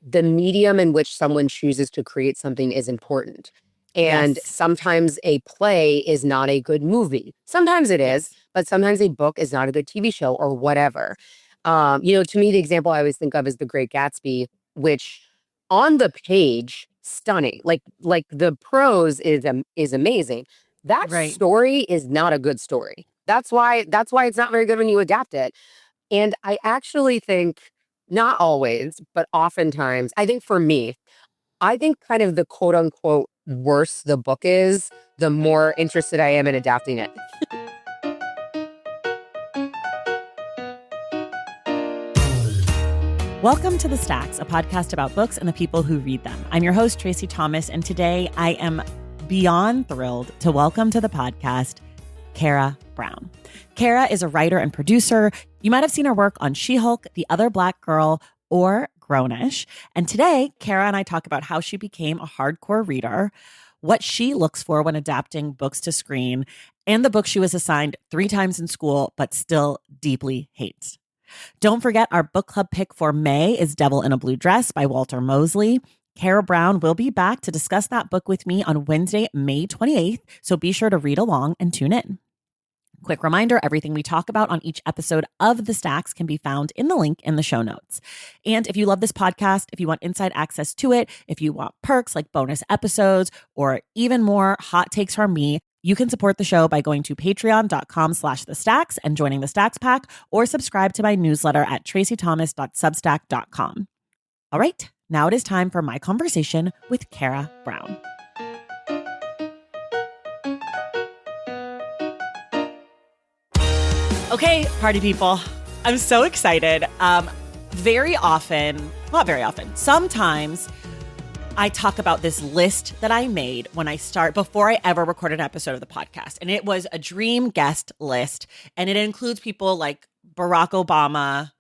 the medium in which someone chooses to create something is important. And Yes. sometimes a play is not a good movie. Sometimes it is, Yes. but sometimes a book is not a good TV show or whatever. To me, the example I always think of is The Great Gatsby, which on the page, stunning. Like the prose is amazing. That Right. story is not a good story. That's why it's not very good when you adapt it. And I actually think, not always, but oftentimes, I think for me, I think kind of the quote unquote worse the book is, the more interested I am in adapting it. Welcome to The Stacks, a podcast about books and the people who read them. I'm your host, Tracy Thomas, and today I am beyond thrilled to welcome to the podcast Kara Brown. Kara is a writer and producer. You might have seen her work on She-Hulk, The Other Black Girl, or Grownish. And today, Kara and I talk about how she became a hardcore reader, what she looks for when adapting books to screen, and the book she was assigned 3 times in school but still deeply hates. Don't forget, our book club pick for May is Devil in a Blue Dress by Walter Mosley. Kara Brown will be back to discuss that book with me on Wednesday, May 28th, so be sure to read along and tune in. Quick reminder, everything we talk about on each episode of The Stacks can be found in the link in the show notes. And if you love this podcast, if you want inside access to it, if you want perks like bonus episodes or even more hot takes from me, you can support the show by going to patreon.com/thestacks and joining the Stacks Pack, or subscribe to my newsletter at tracythomas.substack.com. All right, now it is time for my conversation with Kara Brown. Okay, party people, I'm so excited. Not very often, sometimes I talk about this list that I made before I ever recorded an episode of the podcast. And it was a dream guest list. And it includes people like Barack Obama,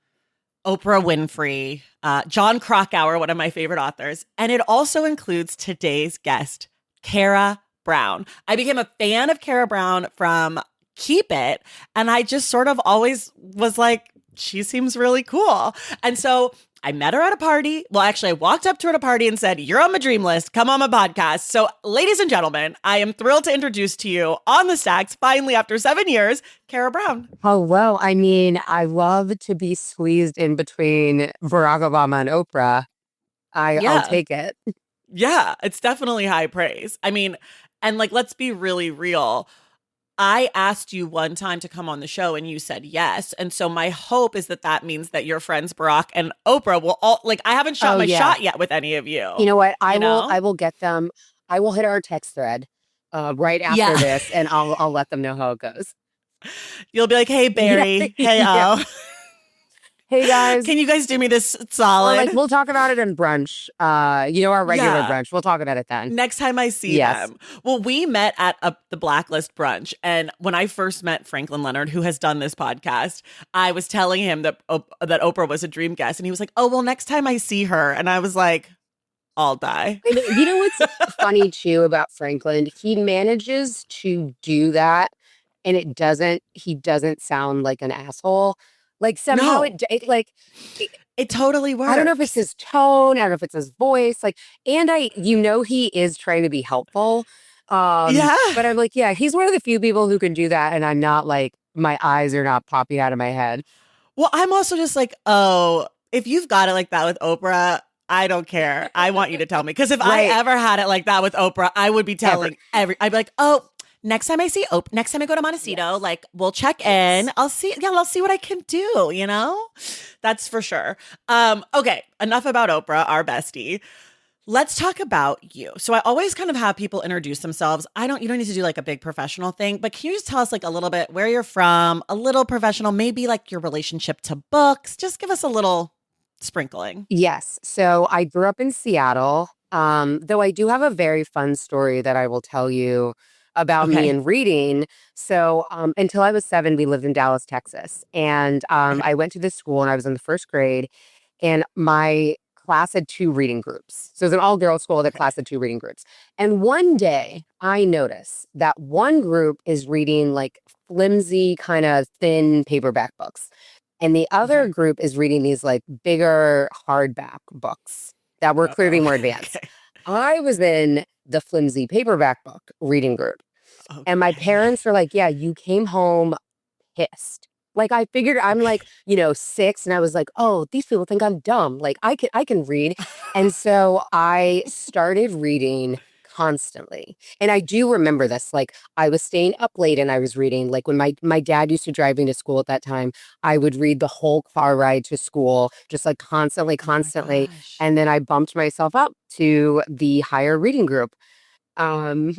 Oprah Winfrey, John Krakauer, one of my favorite authors. And it also includes today's guest, Kara Brown. I became a fan of Kara Brown from Keep It. And I just sort of always was like, she seems really cool. And so I met her at a party. Well, actually, I walked up to her at a party and said, "You're on my dream list. Come on my podcast." So, ladies and gentlemen, I am thrilled to introduce to you on the Stacks, finally, after 7 years, Kara Brown. Oh, well, I mean, I love to be squeezed in between Barack Obama and Oprah. I'll Yeah. take it. Yeah. It's definitely high praise. I mean, and like, let's be really real. I asked you one time to come on the show and you said yes. And so my hope is that that means that your friends Barack and Oprah will all, like, I haven't shot Oh, my yeah. shot yet with any of you. You know what? You know? I will get them. I will hit our text thread right after Yeah. this, and I'll let them know how it goes. You'll be like, "Hey, Barry. Yeah. Hey, Yeah. oh. Hey guys. Can you guys do me this Or solid?" like we'll talk about it in brunch. Our regular Yeah. brunch. We'll talk about it then. Next time I see Yes. them. Well, we met at the Blacklist brunch. And when I first met Franklin Leonard, who has done this podcast, I was telling him that Oprah was a dream guest. And he was like, "Oh, well, next time I see her." And I was like, I'll die. And you know what's funny too about Franklin? He manages to do that, and he doesn't sound like an asshole. Like somehow No, it it totally I don't know if it's works. his tone, I don't know if it's his voice, and he is trying to be helpful. Yeah. But I'm like, yeah, he's one of the few people who can do that, and I'm not like my eyes are not popping out of my head. Well, I'm also just like, oh, if you've got it like that with Oprah, I don't care. I want you to tell me. Because if I Right. ever had it like that with Oprah, I would be telling I'd be like, "Oh, next time I see Oprah, next time I go to Montecito, Yes. like we'll check Yes. in. I'll see what I can do, you know? That's for sure. Okay, enough about Oprah, our bestie. Let's talk about you. So I always kind of have people introduce themselves. You don't need to do like a big professional thing, but can you just tell us like a little bit where you're from, a little professional, maybe like your relationship to books? Just give us a little sprinkling. Yes. So I grew up in Seattle. Though I do have a very fun story that I will tell you about me Okay. and reading. So until I was 7, we lived in Dallas, Texas. And Okay. I went to this school and I was in the first grade, and my class had 2 reading groups. So it was an all-girls school. The Okay. class had 2 reading groups. And one day I noticed that one group is reading like flimsy, kind of thin paperback books. And the other Okay. group is reading these like bigger hardback books. that were clearly more advanced. Okay. I was in the flimsy paperback book reading group. And my Okay. parents were like, yeah, you came home pissed. Like I figured I'm Okay. like, 6 and I was like, "Oh, these people think I'm dumb. Like I can read." And so I started reading constantly. And I do remember this. Like I was staying up late and I was reading. Like when my dad used to drive me to school at that time, I would read the whole car ride to school, just like constantly, Oh my constantly. gosh. And then I bumped myself up to the higher reading group. Um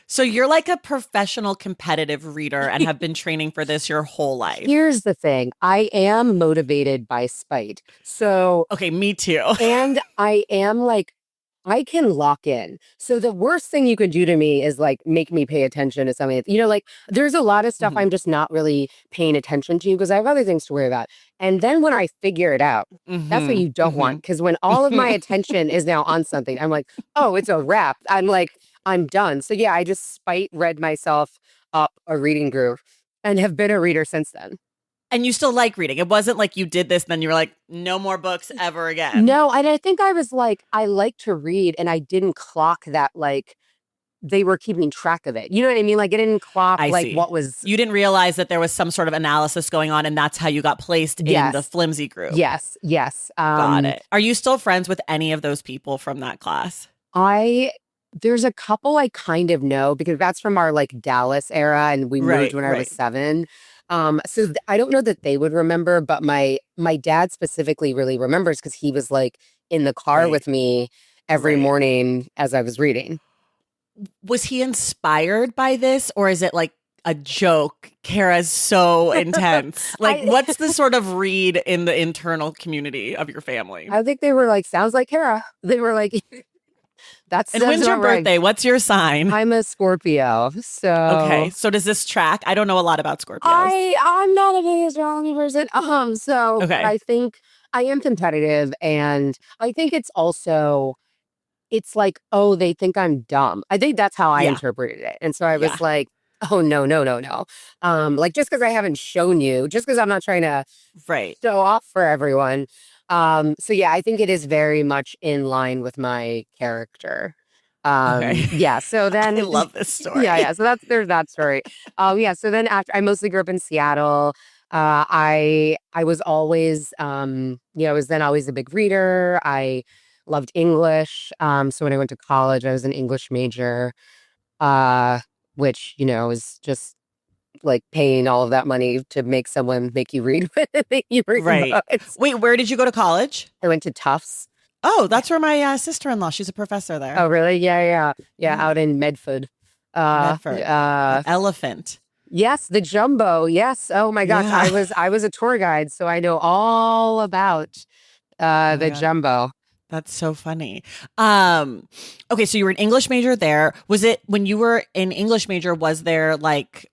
So you're like a professional competitive reader and have been training for this your whole life. Here's the thing. I am motivated by spite. So, Okay, me too. and I am like, I can lock in. So the worst thing you could do to me is like make me pay attention to something. Like there's a lot of stuff Mhm. I'm just not really paying attention to because I have other things to worry about. And then when I figure it out, that's what Mhm. you don't want. Mhm. Because when all of my attention is now on something, I'm like, oh, it's a wrap. I'm like, I'm done. So yeah, I just spite read myself up a reading group and have been a reader since then. And you still like reading. It wasn't like you did this, then you were like, no more books ever again. No, and I think I was like, I like to read, and I didn't clock that like they were keeping track of it. You know what I mean? Like it didn't clock I like see. what was You didn't realize that there was some sort of analysis going on, and that's how you got placed in the yes, flimsy group. yes. Got it. Are you still friends with any of those people from that class? I there's a couple I kind of know because that's from our like Dallas era, and we moved Right, when I was right, 7. So I don't know that they would remember, but my dad specifically really remembers because he was like in the car right, with me every right. morning as I was reading. Was he inspired by this, or is it like a joke? Kara's so intense. Like, I what's the sort of read in the internal community of your family? I think they were like, sounds like Kara. They were like, And that's when's your not right. birthday? What's your sign? I'm a Scorpio, Okay, so so does this track? I don't know a lot about Scorpios. I'm not a big astrology person. But Okay, I think I am competitive, and I think it's also it's like, oh, they think I'm dumb. I think that's how I yeah, interpreted it, and so I yeah, was like, oh no, no, no, no. Like just because I haven't shown you, just because I'm not trying to right. show off for everyone. So yeah, I think it is very much in line with my character. Okay, Yeah, so I then love this yeah, story. so there's that story. Yeah, so then after I mostly grew up in Seattle. I was always I was then always a big reader. I loved English. So when I went to college, I was an English major, uh, which, is just like paying all of that money to make someone make you read make you read Right. books. Wait, where did you go to college? I went to Tufts. Oh, that's where my sister-in-law. She's a professor there. Oh, really? Yeah, yeah, yeah. Yeah, Out in Medford. Medford. Elephant. Yes, the Jumbo. Yes. Oh my gosh, Yeah. I was a tour guide, so I know all about Oh my the God. Jumbo. That's so funny. Okay, so you were an English major there. Was it when you were an English major, was there like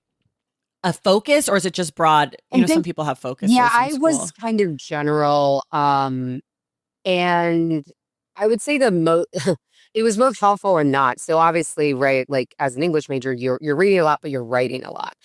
a focus or is it just broad? You I know, some think, people have yeah, focuses in I was school. kind of general. And I would say it was both helpful and not. So obviously, right, like as an English major, you're reading a lot, but you're writing a lot.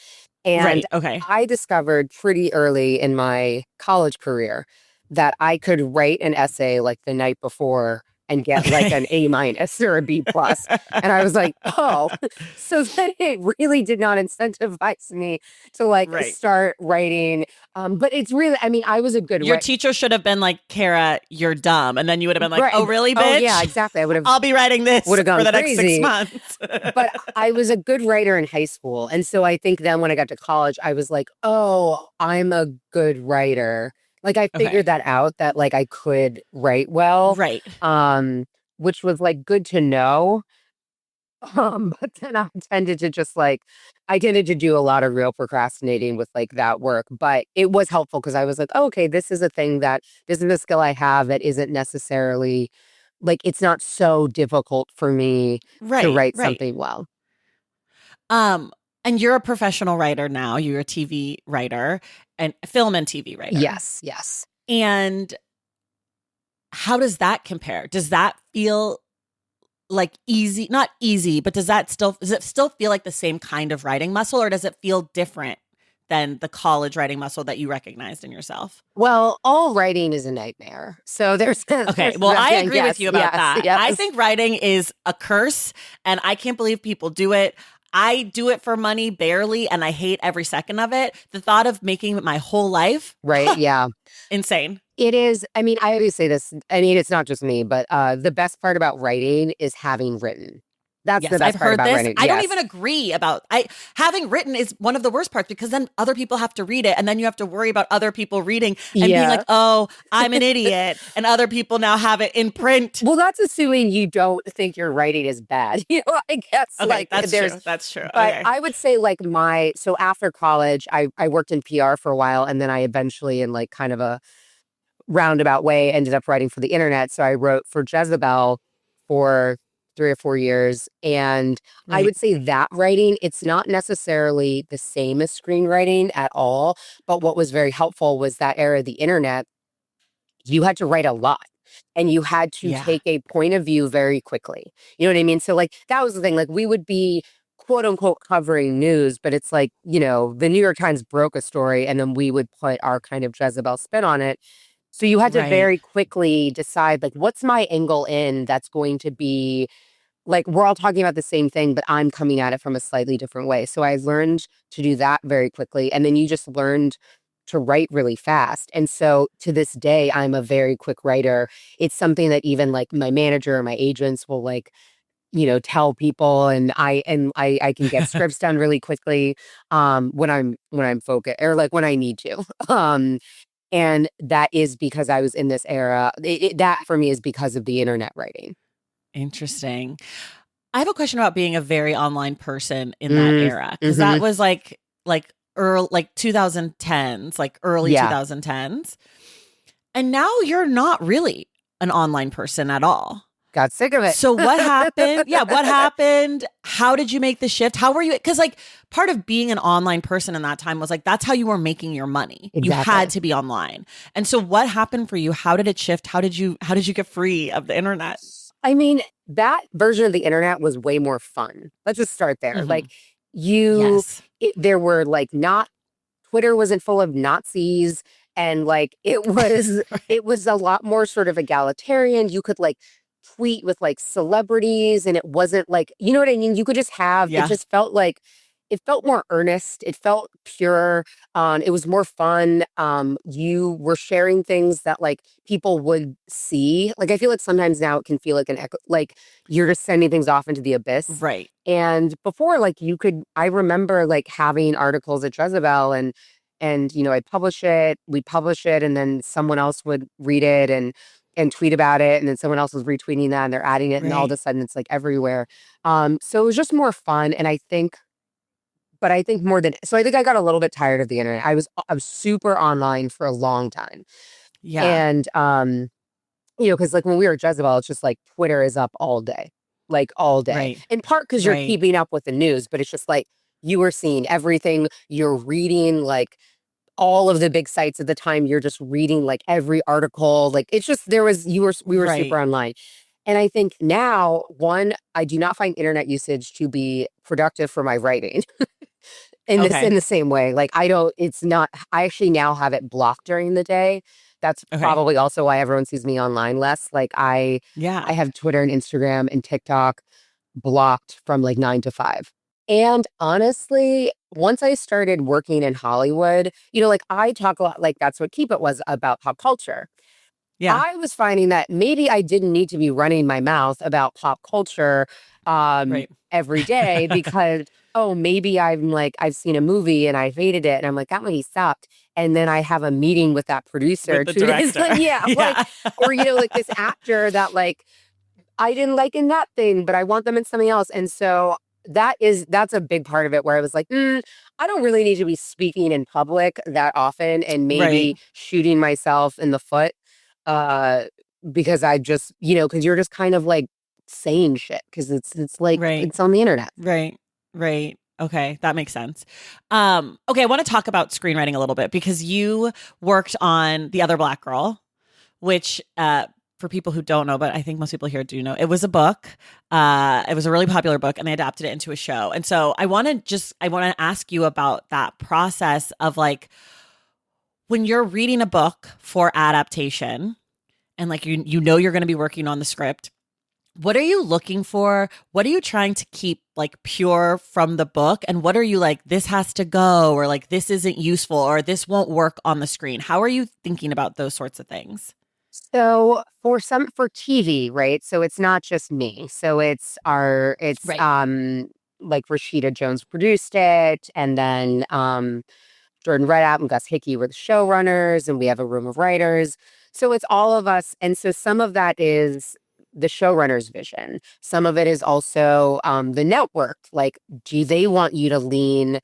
And Right. Okay. I discovered pretty early in my college career that I could write an essay like the night before and get like Okay. an A minus or a B plus. And I was like, oh, so then it really did not incentivize me to like Right. start writing. But it's really, I mean, I was a good Your writer. teacher should have been like, Kara, you're dumb. And then you would have been like, Right. oh, really, Oh, yeah, bitch? exactly. I I'll be writing this would have for gone the next 6 crazy. months. But I was a good writer in high school. And so I think then when I got to college, I was like, oh, I'm a good writer. Like I Okay. figured that out that like I could write well. Right. Um, which was like good to know. But then I tended to do a lot of real procrastinating with like that work. But it was helpful because I was like, oh, okay, this is a skill I have that isn't necessarily like it's not so difficult for me to Right. write Right. something well. Um, and you're a professional writer now. You're a TV writer and film and TV writer. Yes, yes. And how does that compare? Does that feel like easy? Not easy, but does it still feel like the same kind of writing muscle or does it feel different than the college writing muscle that you recognized in yourself? Well, all writing is a nightmare. So there's Okay. there's Well, I yeah, agree with yes, you about yes, that. I yes. think writing is a curse and I can't believe people do it. I do it for money barely and I hate every second of it. The thought of making it my whole life, Right, yeah. insane. It is. I mean, I always say this. I mean, it's not just me, but the best part about writing is having written. That's the Yes, I've best part heard about this. writing. I don't Yes. even agree about I having written is one of the worst parts because then other people have to read it and then you have to worry about other people reading and being Yeah. like, "Oh, I'm an idiot." And other people now have it in print. Well, that's assuming you don't think your writing is bad. I guess Okay, like that's there's, true. That's true. but Okay. I would say like so after college, I worked in PR for a while and then I eventually in like kind of a roundabout way ended up writing for the internet. So I wrote for Jezebel for 3 or 4 years. And I Right. would say that writing, it's not necessarily the same as screenwriting at all. But what was very helpful was that era of the internet, you had to write a lot and you had to Yeah. take a point of view very quickly. You know what I mean? So, like, that was the thing. Like, we would be quote unquote covering news, but it's like, the New York Times broke a story and then we would put our kind of Jezebel spin on it. So you had to Right. very quickly decide, like, what's my angle in that's going to be like, we're all talking about the same thing, but I'm coming at it from a slightly different way. So I learned to do that very quickly. And then you just learned to write really fast. And so to this day, I'm a very quick writer. It's something that even like my manager or my agents will like, tell people and I can get scripts done really quickly when I'm focused or like when I need to. And that is because I was in this era. That for me is because of the internet writing. Interesting. I have a question about being a very online person in that Mm, era because that mhm. was like early like 2010s, like early Yeah, 2010s. And now you're not really an online person at all. got sick of it. So what happened? Yeah, what happened? How did you make the shift? How were you? Because like part of being an online person in that time was like that's how you were making your money. You had Exactly. to be online. And so what happened for you? How did it shift? How did you get free of the internet? I mean, that version of the internet was way more fun. Let's just start there. Hmm. Like you Yes. there were like not Twitter wasn't full of Nazis and like Right. it was a lot more sort of egalitarian. You could like tweet with like celebrities and it wasn't like, you know what I mean? You could just have it Yeah. just felt like it felt more earnest. It felt pure. It was more fun. You were sharing things that like people would see. Like I feel like sometimes now it can feel like an echo, like you're just sending things off into the abyss. Right. And before, like I remember like having articles at Jezebel and I'd publish it, we'd publish it, and then someone else would read it and tweet about it, and then someone else was retweeting that and they're adding it, and all of Right. a sudden it's like everywhere. So it was just more fun. And I think more than so I think I got a little bit tired of the internet. I was super online for a long time. Yeah. And because like when we were at Jezebel, it's just like Twitter is up all day, like all day. Right. In part because you're Right. keeping up with the news, but it's just like you were seeing everything. You're reading like all of the big sites at the time. You're just reading like every article. Like it's just we were super Right. online. And I think now, one, I do not find internet usage to be productive for my writing in Okay. the same way. Like it's not I actually now have it blocked during the day. That's Okay. probably also why everyone sees me online less. Like I Yeah. have Twitter and Instagram and TikTok blocked from like 9 to 5. And honestly, once I started working in Hollywood, like I talk a lot, like that's what Keep It was about pop culture. Yeah. I was finding that maybe I didn't need to be running my mouth about pop culture Right. every day because, oh, maybe I've seen a movie and I hated it. And I'm like, that movie sucked. And then I have a meeting with that With producer the 2 days. director. Yeah. Like, Yeah. or, like this actor that like I didn't like in that thing, but I want them in something else. And so that's a big part of it where I was like, I don't really need to be speaking in public that often and Right. maybe shooting myself in the foot. Uh, because I just, because you're just kind of like saying shit because it's like Right. it's on the internet. Right. Right. Okay, that makes sense. Okay, I want to talk about screenwriting a little bit because you worked on The Other Black Girl, which for people who don't know, but I think most people here do know, it was a book. It was a really popular book, and they adapted it into a show. And so I want to ask you about that process of like when you're reading a book for adaptation, and like you know you're going to be working on the script. What are you looking for? What are you trying to keep like pure from the book? And what are you like, this has to go, or like this isn't useful, or this won't work on the screen? How are you thinking about those sorts of things? So for TV, right? So it's not just me. So it's Right. like Rashida Jones produced it, and then Jordan Redapp and Gus Hickey were the showrunners, and we have a room of writers. So it's all of us. And so some of that is the showrunner's vision. Some of it is also the network. Like, do they want you to lean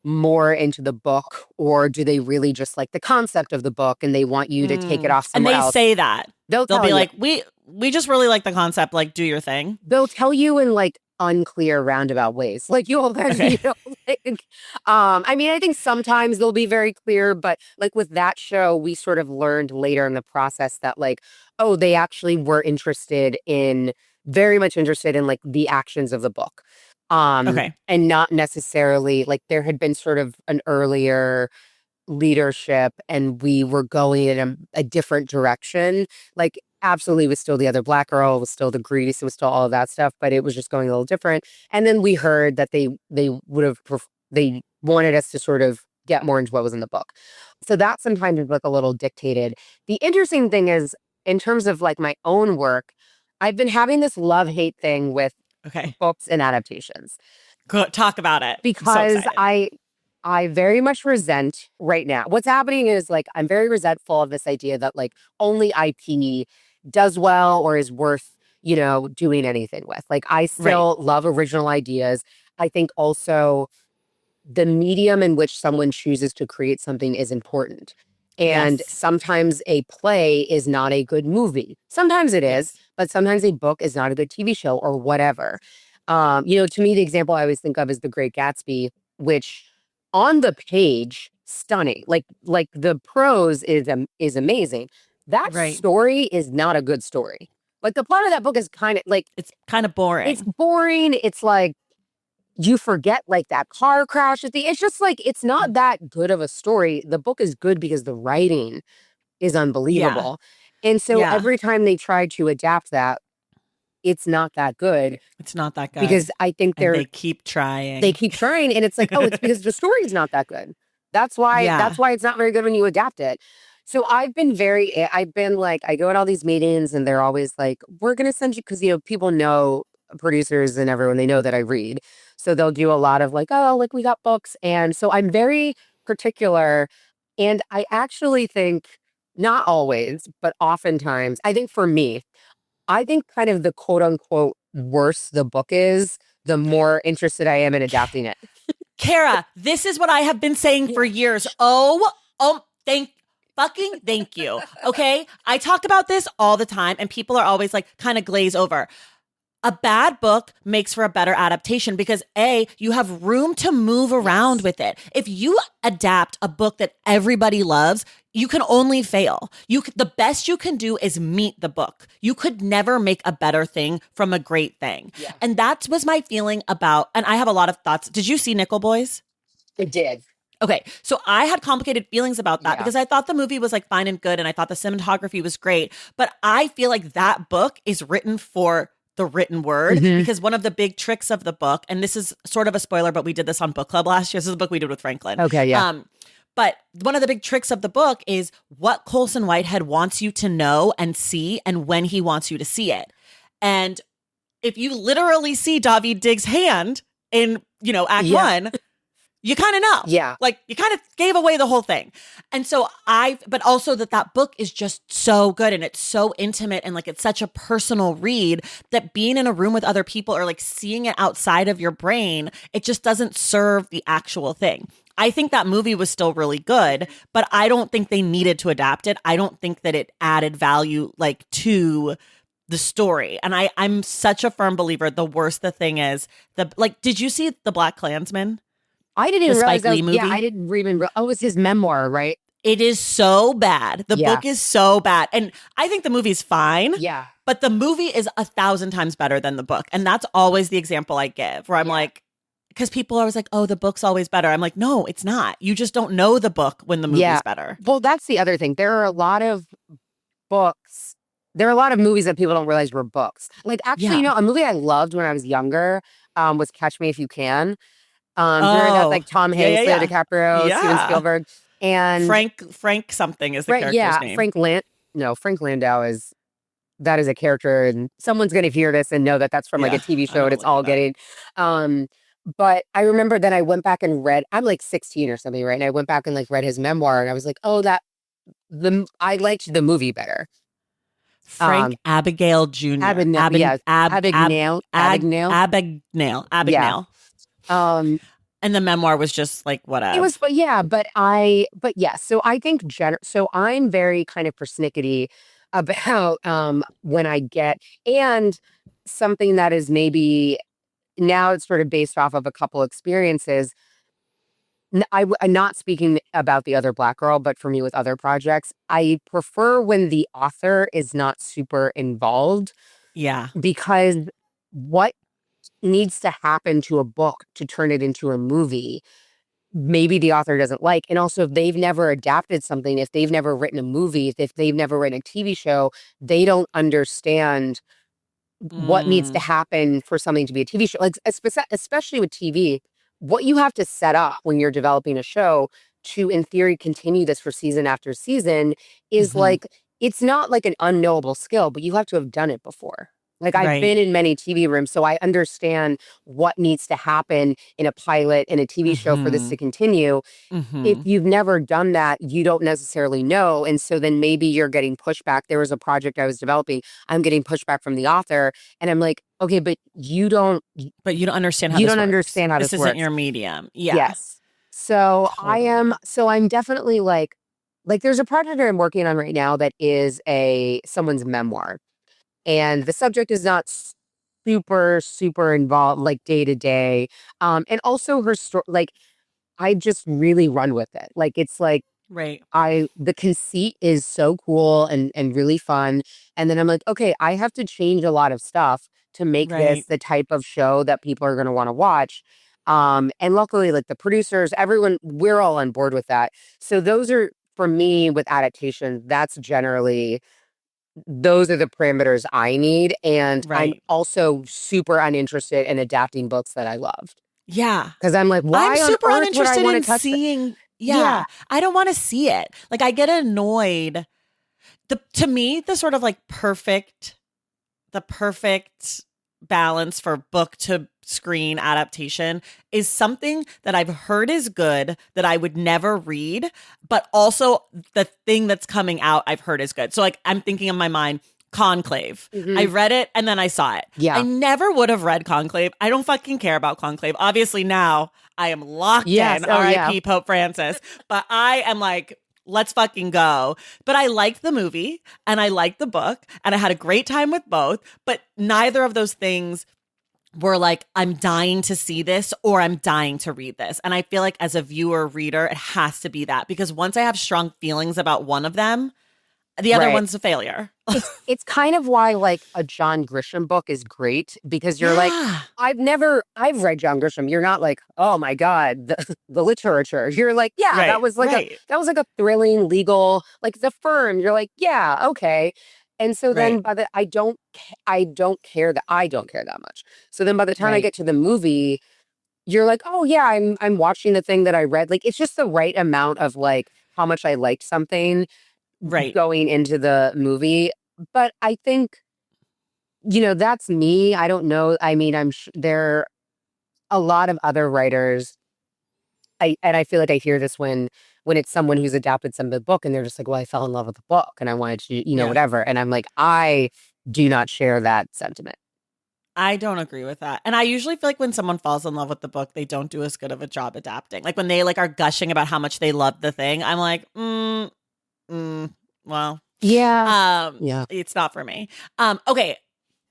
more into the book, or do they really just like the concept of the book and they want you to take it off And somewhere they else? say that. They'll They'll tell be you. like, we just really like the concept, like do your thing. They'll tell you in like unclear roundabout ways. Like you'll then, Okay. like, I mean, I think sometimes they'll be very clear, but like with that show, we sort of learned later in the process that like, oh, they actually were very much interested in like the actions of the book. Okay. And not necessarily like there had been sort of an earlier leadership and we were going in a different direction. Like, absolutely was still the other black girl, was still the grease, it was still all of that stuff, but it was just going a little different. And then we heard that they wanted us to sort of get more into what was in the book. So that sometimes is like a little dictated. The interesting thing is, in terms of like my own work, I've been having this love-hate thing with Okay. books and adaptations Go talk about it. I'm so because excited. I very much resent right now. What's happening is like I'm very resentful of this idea that like only IP does well or is worth, doing anything with. Like I Right. still love original ideas. I think also the medium in which someone chooses to create something is important. And Yes. sometimes a play is not a good movie. Sometimes it is, Yes. but sometimes a book is not a good TV show or whatever. To me, the example I always think of is The Great Gatsby, which on the page, stunning. Like the prose is amazing. That Right. story is not a good story. Like the plot of that book is kind of like It's kind of it's boring. boring. It's like you forget like that car crash at the it's just like it's not that good of a story. The book is good because the writing is Yeah. unbelievable. And so Yeah. every time they try to adapt that, it's not that good It's not that good. because I think And they keep they trying. keep trying and it's like, oh, it's because the story is not that good. That's Yeah. why it's not very good when you adapt it. So I've been like, I go at all these meetings and they're always like, we're gonna send you because people know producers and everyone, they know that I read. So they'll do a lot of like, oh, like we got books. And so I'm very particular. And I actually think not always, but oftentimes, I think for me, I think kind of the quote unquote worse the book is, the more interested I am in adapting it. Kara, this is what I have been saying for Yeah. years. Thank you. Okay. I talk about this all the time, and people are always like kind of glaze over. A bad book makes for a better adaptation because you have room to move around Yes. with it. If you adapt a book that everybody loves, you can only fail. The best you can do is meet the book. You could never make a better thing from a great thing. Yeah. And that was my feeling about, and I have a lot of thoughts. Did you see Nickel Boys? It did. Okay, so I had complicated feelings about that Yeah. because I thought the movie was like fine and good and I thought the cinematography was great, but I feel like that book is written for the written word Mhm. because one of the big tricks of the book, and this is sort of a spoiler, but we did this on book club last year. This is a book we did with Franklin. Okay, yeah. But one of the big tricks of the book is what Colson Whitehead wants you to know and see and when he wants you to see it. And if you literally see David Diggs' hand in, act Yeah. one, you kind of know. Yeah. Like you kind of gave away the whole thing. And so but also that book is just so good and it's so intimate and like it's such a personal read that being in a room with other people or like seeing it outside of your brain, it just doesn't serve the actual thing. I think that movie was still really good, but I don't think they needed to adapt it. I don't think that it added value like to the story. And I'm such a firm believer. The worse the thing is, did you see The Black Klansman? I didn't The even realize Spike Lee movie? Yeah, I didn't even. Oh, it was his memoir, right? It is so bad. The Yeah. book is so bad. And I think the movie's fine, Yeah. but the movie is 1,000 times better than the book. And that's always the example I give where I'm Yeah. like, because people are always like, oh, the book's always better. I'm like, no, it's not. You just don't know the book when the movie's Yeah. better. Well, that's the other thing. There are a lot of books. There are a lot of movies that people don't realize were books. Like actually, Yeah. a movie I loved when I was younger was Catch Me If You Can. Do you remember that? Oh, Like Tom yeah, yeah, Hanks, Leo yeah. DiCaprio, Steven Yeah. Spielberg, and Frank something is the right, character's yeah, name. Frank Landau is that is a character, and someone's going to hear this and know that that's from like a Yeah. TV I'm show, going and to it's look all it up. getting. Um, but I remember then I went back and read. I'm like 16 or something, right? And I went back and like read his memoir, and I was like, oh, I liked the movie better. Frank Um, Abigail Jr. Abagnale, yeah, Abagnale, Abagnale, yeah. Abagnale. Um, And the memoir was just like it was, whatever. but yeah, but yeah. So I think so I'm very kind of persnickety about when I get and something that is maybe now it's sort of based off of a couple experiences. I'm not speaking about the other Black girl, but for me with other projects, I prefer when the author is not super involved Yeah. because what needs to happen to a book to turn it into a movie maybe the author doesn't like. And also, if they've never adapted something, if they've never written a movie, if they've never written a TV show, they don't understand what needs to Mm, happen for something to be a TV show. Like, especially with TV, what you have to set up when you're developing a show to, in theory, continue this for season after season is hmm. like, it's not like an unknowable skill, but you have to have done it before. Like, I've Right. been in many TV rooms, so I understand what needs to happen in a pilot, in a TV show for this Hmm. to continue. If Hmm. you've never done that, you don't necessarily know. And so then maybe you're getting pushback. There was a project I was developing. I'm getting pushback from the author. And I'm like, okay, but But you don't understand how you this don't works. understand how This this isn't works. your medium. Yeah. Yes. So Totally. I'm definitely like there's a project I'm working on right now that is someone's memoir. And the subject is not super, super involved, like day to day. And also her story, like I just really run with it. Like it's like Right. the conceit is so cool and really fun. And then I'm like, okay, I have to change a lot of stuff to make this Right. the type of show that people are going to want to watch. And luckily, like the producers, everyone, we're all on board with that. So those are for me with adaptation. That's generally those are the parameters I need. And I'm Right. also super uninterested in adapting books that I loved Yeah. because I'm like, I'm why on super earth would I uninterested want to in touch that? seeing. Yeah, Yeah. I don't want to see it. Like I get annoyed. To me, the sort of like the perfect balance for book to screen adaptation is something that I've heard is good that I would never read, but also the thing that's coming out I've heard is good. So like I'm thinking in my mind Conclave. I hmm, read it and then I saw it. I yeah, never would have read Conclave. I don't fucking care about Conclave. Obviously now I am locked yes, in. oh yeah. RIP Pope Francis. But I am like let's fucking go. But I liked the movie and I liked the book and I had a great time with both, but neither of those things were like, I'm dying to see this or I'm dying to read this. And I feel like as a viewer, reader, it has to be that because once I have strong feelings about one of them, the other Right. one's a failure. It's kind of why like a John Grisham book is great because you're like, Yeah. I've read John Grisham. You're not like, oh my God, the literature. You're like, yeah, Right. Right. that was like a thrilling legal, like the firm. You're like, yeah, okay. And so Right. then I don't care that much. So then by the time I Right. get to the movie, you're like, oh yeah, I'm watching the thing that I read. Like it's just the right amount of like how much I liked something Right. going into the movie. But I think, that's me. I don't know. I mean, there are a lot of other writers. And I feel like I hear this when it's someone who's adapted some of the book and they're just like, well, I fell in love with the book and I wanted to, Yeah. whatever. And I'm like, I do not share that sentiment. I don't agree with that. And I usually feel like when someone falls in love with the book, they don't do as good of a job adapting. Like when they like are gushing about how much they love the thing, I'm like, well, Yeah. Yeah. it's not for me. Okay.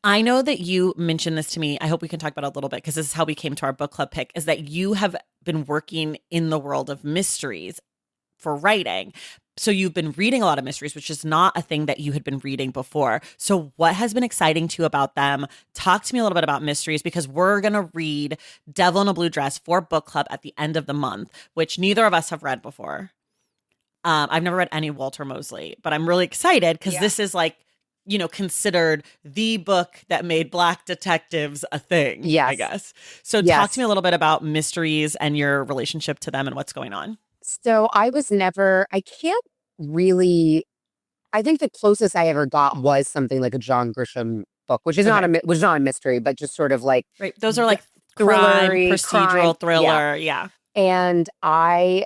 I know that you mentioned this to me. I hope we can talk about it a little bit because this is how we came to our book club pick is that you have been working in the world of mysteries for writing. So you've been reading a lot of mysteries, which is not a thing that you had been reading before. So what has been exciting to you about them? Talk to me a little bit about mysteries, because we're going to read Devil in a Blue Dress for book club at the end of the month, which neither of us have read before. I've never read any Walter Mosley, but I'm really excited because Yeah. this is like, considered the book that made Black detectives a thing, I Yes. guess. So talk to me Yes. a little bit about mysteries and your relationship to them and what's going on. So I can't really, I think the closest I ever got was something like a John Grisham book, Okay. which is not a mystery, but just sort of like Right. Those are like crime, thrillery crime. procedural Yeah. thriller. Yeah. And I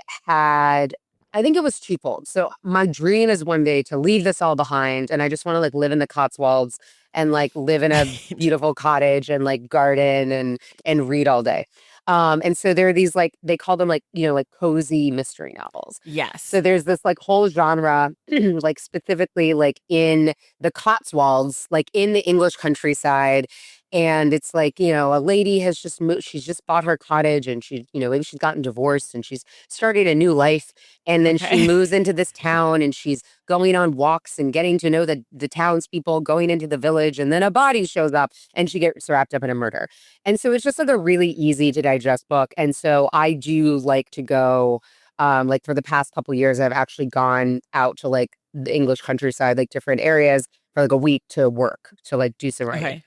think it was twofold. So my dream is one day to leave this all behind. And I just want to like live in the Cotswolds and like live in a Right. beautiful cottage and like garden and read all day. And so there are these like, they call them like, like cozy mystery novels. Yes. So there's this like whole genre, like specifically like in the Cotswolds, like in the English countryside. And it's like, a lady has just moved, she's just bought her cottage and she, maybe she's gotten divorced and she's starting a new life. And then she Okay. moves into this town and she's going on walks and getting to know the townspeople, going into the village. And then a body shows up and she gets wrapped up in a murder. And so it's just like a really easy to digest book. And so I do like to go, like for the past couple years, I've actually gone out to like the English countryside, like different areas for like a week to work, to like do some writing. Okay.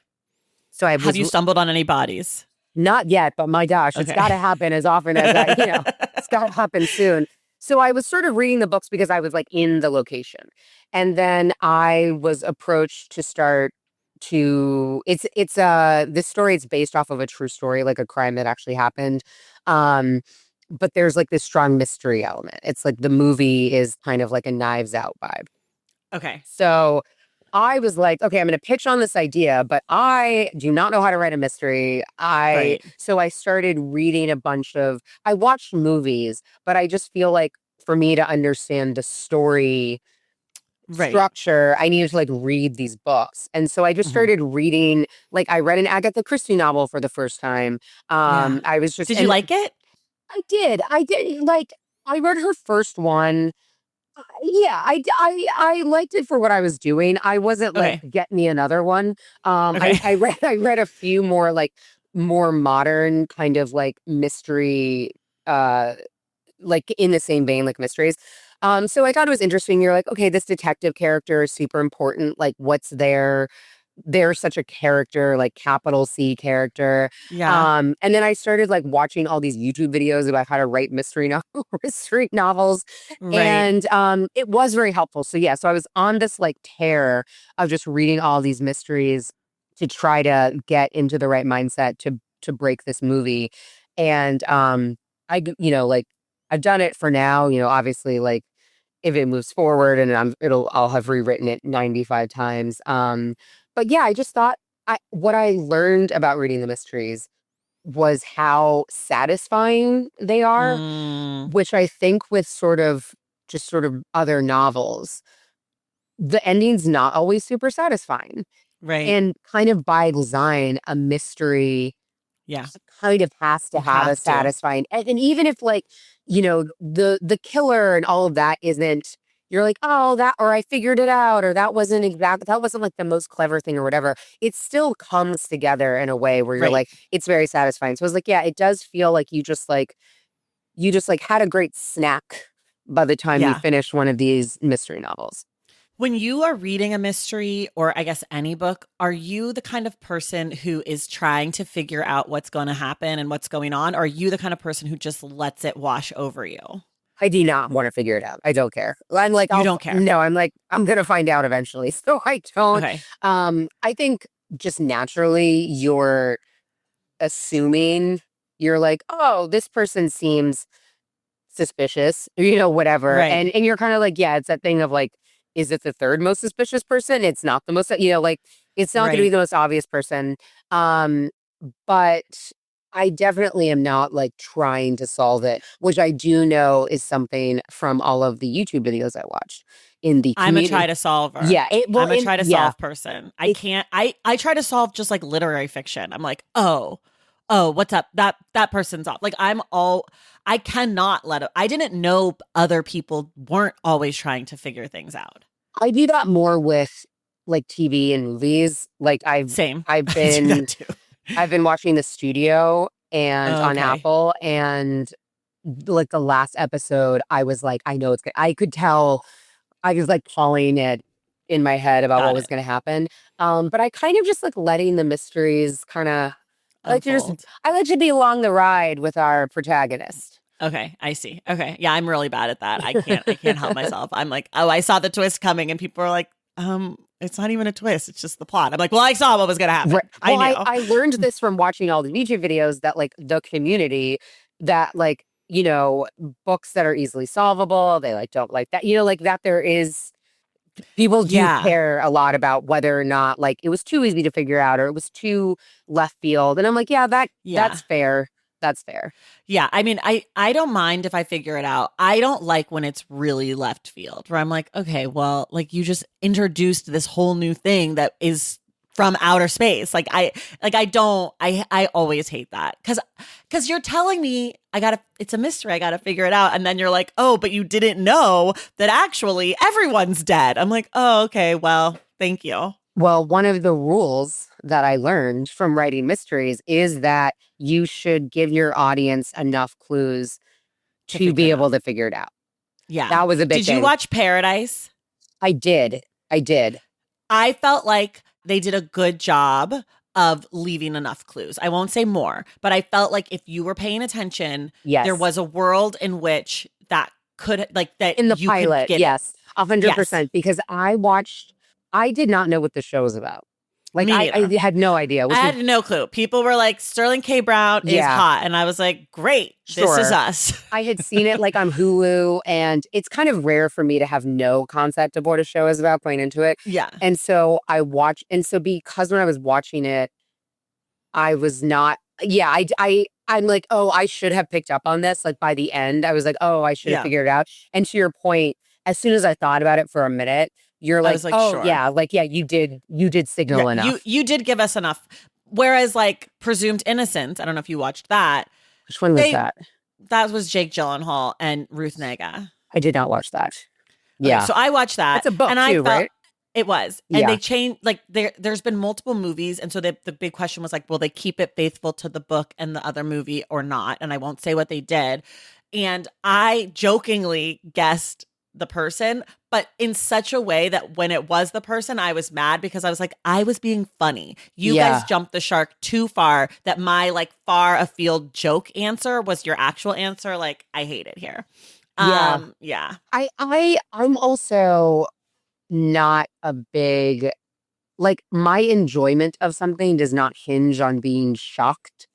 So I Have was you stumbled on any bodies? not yet, but my gosh, it's got Okay. to happen as often as it's got to happen soon. So I was sort of reading the books because I was like in the location. And then I was approached to start to this story is based off of a true story, like a crime that actually happened. Um but there's like this strong mystery element. It's like the movie is kind of like a Knives Out vibe. Okay. So I was like, okay, I'm going to pitch on this idea, but I do not know how to write a mystery. Right. So I started reading I watched movies, but I just feel like for me to understand the story Right. structure, I needed to like read these books. And so I just Hmm. started reading, like I read an Agatha Christie novel for the first time. Yeah. I was just, Did you and like it? I did like, I read her first one. Yeah, I liked it for what I was doing. I wasn't like, Okay. "Get me another one." Okay. I read a few more, like, more modern kind of, like, mystery, uh, like, in the same vein, like mysteries. So I thought it was interesting. You're like, "Okay, this detective character is super important, like, what's they're such a character, like capital C character." Yeah. And then I started like watching all these YouTube videos about how to write mystery novels. Right. And it was very helpful. So yeah, so I was on this like tear of just reading all these mysteries to try to get into the right mindset to break this movie. And like I've done it for now, obviously like if it moves forward and I'll have rewritten it 95 times. But yeah, I just thought what I learned about reading the mysteries was how satisfying they are, Mm, which I think with sort of other novels, the ending's not always super satisfying. right. And kind of by design, a mystery Yeah. kind of has to You have a have to. satisfying and even if like, the killer and all of that isn't you're like, "Oh, that or I figured it out," or that wasn't like the most clever thing or whatever. It still comes together in a way where you're Right. like, it's very satisfying. So I was like, yeah, it does feel like you just like had a great snack by the time you Yeah. finish one of these mystery novels. When you are reading a mystery or I guess any book, are you the kind of person who is trying to figure out what's going to happen and what's going on? Or are you the kind of person who just lets it wash over you? I do not want to figure it out. I don't care. I'm like, You don't care. no, I'm like, I'm going to find out eventually. So I don't, Okay. I think just naturally you're assuming you're like, oh, this person seems suspicious, whatever. Right. And you're kind of like, yeah, it's that thing of like, is it the third most suspicious person? It's not the most, like it's not going to be Right. the most obvious person. Um, but I definitely am not like trying to solve it, which I do know is something from all of the YouTube videos I watched in the I'm a community. try to solver. Yeah, it well, I'm a try to yeah, solve person. I it can't I try to solve just like literary fiction. I'm like, "Oh, oh, what's up? That person's off. Like I cannot let it. I didn't know other people weren't always trying to figure things out. I do that more with like TV and movies. Like Same. I've I do that been too. I've been watching The Studio and on Okay. Apple, and like the last episode, I was like, I know it's good. I could tell. I was like calling it in my head about what Got was it. going to happen. But I kind of just like letting the mysteries kind of. I like to just Unfold. I like to be along the ride with our protagonist. Okay, I see. Okay. Yeah, I'm really bad at that. I can't help myself. I'm like, oh, I saw the twist coming and people are like, it's not even a twist, it's just the plot. I'm like, well, I saw what was gonna happen. Right. I Well, knew. I learned this from watching all the YouTube videos that like the community that like, books that are easily solvable, they like don't like that, like that there is people do Yeah. care a lot about whether or not like it was too easy to figure out or it was too left field. And I'm like, yeah, Yeah. that's fair. That's fair. Yeah, I mean, I don't mind if I figure it out. I don't like when it's really left field, where I'm like, okay, well, like you just introduced this whole new thing that is from outer space. I always hate that cuz you're telling me it's a mystery, I got to figure it out, and then you're like, "Oh, but you didn't know that actually everyone's dead." I'm like, "Oh, okay, well, thank you." Well, one of the rules that I learned from writing mysteries is that you should give your audience enough clues To to figure be it able out. to figure it out. Yeah. That was a big Did you thing. watch Paradise? I did. I did. I felt like they did a good job of leaving enough clues. I won't say more, but I felt like if you were paying attention, there Yes. was a world in which that could, like, that In the you could pilot, get it. yes, Yes, 100%, because I did not know what the show was about. Like, me I neither. had no idea, I which was had no clue. People were like, Sterling K. Brown is yeah, hot. And I was like, great, this is sure. us. I had seen it, like, on Hulu, and it's kind of rare for me to have no concept of what a show is about going into it, Yeah. and so because when I was watching it, I was not yeah, I'm like, "Oh, I should have picked up on this," like, by the end, I was like, "Oh, I should have Yeah. figured it out," and to your point, as soon as I thought about it for a minute, you're I like, was like, "Oh, sure. yeah," like, "Yeah, you did Yeah. signal enough." You did give us enough. Whereas like Presumed Innocence, I don't know if you watched that. Which one was They that? That was Jake Gyllenhaal and Ruth Negga. I did not watch that. Okay, Yeah. so I watched that That's a book and I too, felt right? it was. And Yeah. they changed like there's been multiple movies and so the big question was like will they keep it faithful to the book and the other movie or not? And I won't say what they did. And I jokingly guessed the person, but in such a way that when it was the person, I was mad because I was like, I was being funny. You guys Yeah. jumped the shark too far that my like far afield joke answer was your actual answer. Like, I hate it here. Yeah. Yeah. I'm also not a big like, my enjoyment of something does not hinge on being shocked.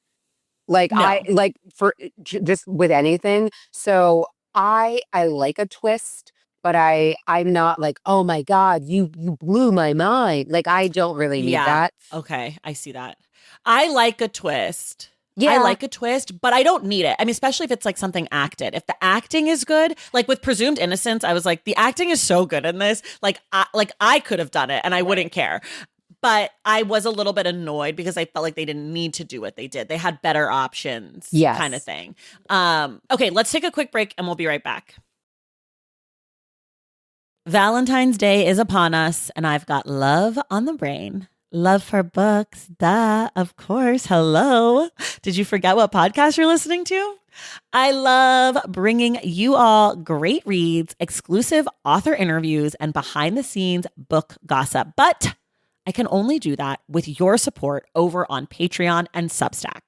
Like, I No. like, for just with anything. So, I like a twist, but I'm not like, "Oh my god, you blew my mind." Like, I don't really need Yeah. that. Okay. I see that. I like a twist. I Yeah. like a twist, but I don't need it. I mean, especially if it's like something acted. If the acting is good, like with Presumed Innocence, I was like, the acting is so good in this. Like I could have done it and I wouldn't care. But I was a little bit annoyed because I felt like they didn't need to do what they did. They had better options, kind of Yes. thing. Okay, let's take a quick break and we'll be right back. Valentine's Day is upon us, and I've got love on the brain. Love for books, duh, of course. Hello. Did you forget what podcast you're listening to? I love bringing you all great reads, exclusive author interviews, and behind the scenes book gossip. But I can only do that with your support over on Patreon and Substack.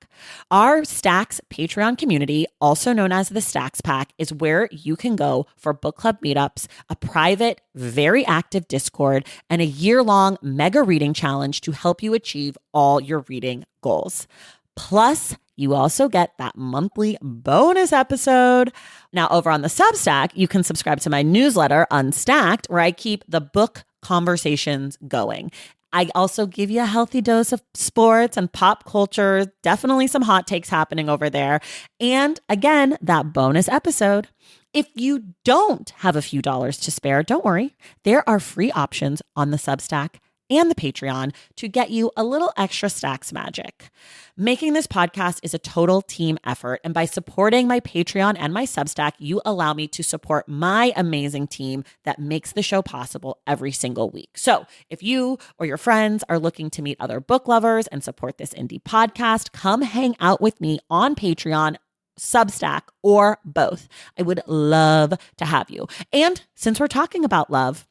Our Stacks Patreon community, also known as the Stacks Pack, is where you can go for book club meetups, a private, very active Discord, and a year-long mega reading challenge to help you achieve all your reading goals. Plus, you also get that monthly bonus episode. Now, over on the Substack, you can subscribe to my newsletter, Unstacked, where I keep the book conversations going. I also give you a healthy dose of sports and pop culture, definitely some hot takes happening over there. And again, that bonus episode. If you don't have a few dollars to spare, don't worry. There are free options on the Substack and the Patreon to get you a little extra Stacks magic. Making this podcast is a total team effort, and by supporting my Patreon and my Substack, you allow me to support my amazing team that makes the show possible every single week. So if you or your friends are looking to meet other book lovers and support this indie podcast, come hang out with me on Patreon, Substack, or both. I would love to have you. And since we're talking about love,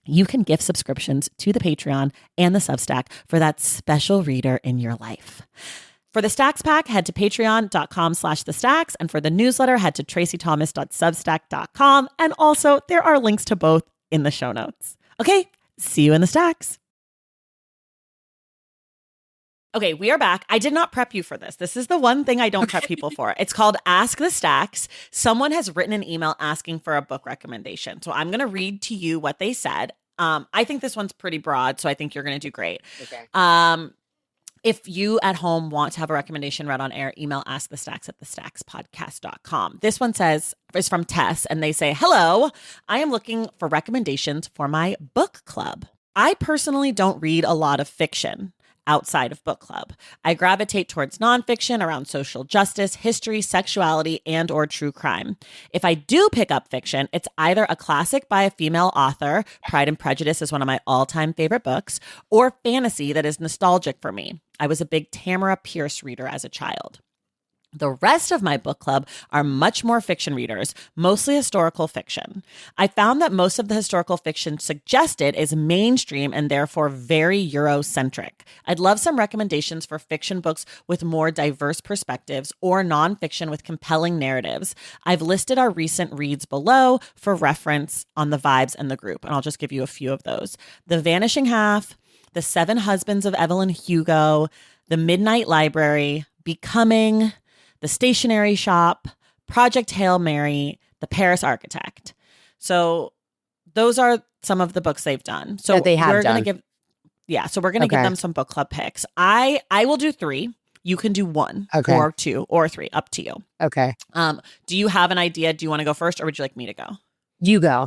you can gift subscriptions to the Patreon and the Substack for that special reader in your life. For the Stacks Pack, head to patreon.com/thestacks. And for the newsletter, head to tracythomas.substack.com. And also, there are links to both in the show notes. Okay, see you in the Stacks. Okay, we are back. I did not prep you for this. This is the one thing I don't prep people for. It's called Ask the Stacks. Someone has written an email asking for a book recommendation. So I'm going to read to you what they said. I think this one's pretty broad, so I think you're going to do great. Okay. If you at home want to have a recommendation read on air, email askthestacks@thestackspodcast.com. This one is from Tess, and they say, hello, I am looking for recommendations for my book club. I personally don't read a lot of fiction outside of book club. I gravitate towards nonfiction around social justice, history, sexuality, and or true crime. If I do pick up fiction, it's either a classic by a female author, Pride and Prejudice is one of my all-time favorite books, or fantasy that is nostalgic for me. I was a big Tamara Pierce reader as a child. The rest of my book club are much more fiction readers, mostly historical fiction. I found that most of the historical fiction suggested is mainstream and therefore very Eurocentric. I'd love some recommendations for fiction books with more diverse perspectives or nonfiction with compelling narratives. I've listed our recent reads below for reference on the vibes and the group, and I'll just give you a few of those. The Vanishing Half, The Seven Husbands of Evelyn Hugo, The Midnight Library, Becoming, The Stationery Shop, Project Hail Mary, The Paris Architect. So those are some of the books they've done. So that they have we're done. going to give them some book club picks. I will do 3. You can do 1 or 2 or 3, up to you. Okay. Do you have an idea? Do you want to go first or would you like me to go? You go.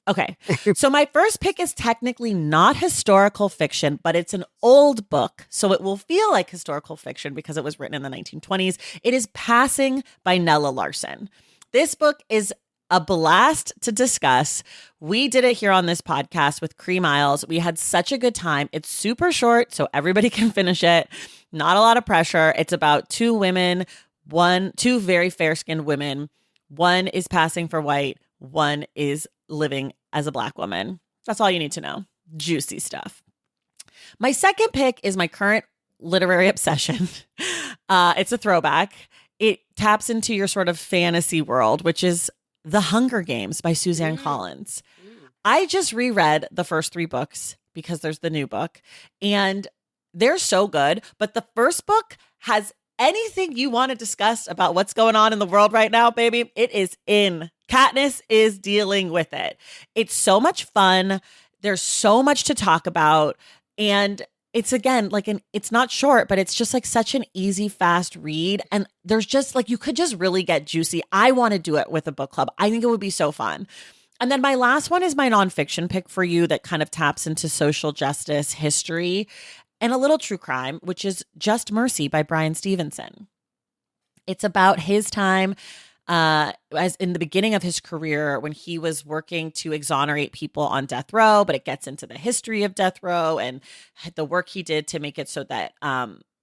Okay. So my first pick is technically not historical fiction, but it's an old book. So it will feel like historical fiction because it was written in the 1920s. It is Passing by Nella Larson. This book is a blast to discuss. We did it here on this podcast with Cree Miles. We had such a good time. It's super short, so everybody can finish it. Not a lot of pressure. It's about 2 women, two very fair-skinned women. One is passing for white. One is living as a Black woman. That's all you need to know. Juicy stuff. My second pick is my current literary obsession. It's a throwback. It taps into your sort of fantasy world, which is The Hunger Games by Suzanne Collins. I just reread the first 3 books because there's the new book, and they're so good. But the first book has anything you want to discuss about what's going on in the world right now, baby. It is in. Katniss is dealing with it. It's so much fun. There's so much to talk about. And it's again, it's not short, but it's just like such an easy, fast read. And there's just you could just really get juicy. I want to do it with a book club. I think it would be so fun. And then my last one is my nonfiction pick for you that kind of taps into social justice, history, and a little true crime, which is Just Mercy by Bryan Stevenson. It's about his time as in the beginning of his career when he was working to exonerate people on death row, but it gets into the history of death row and the work he did to make it so that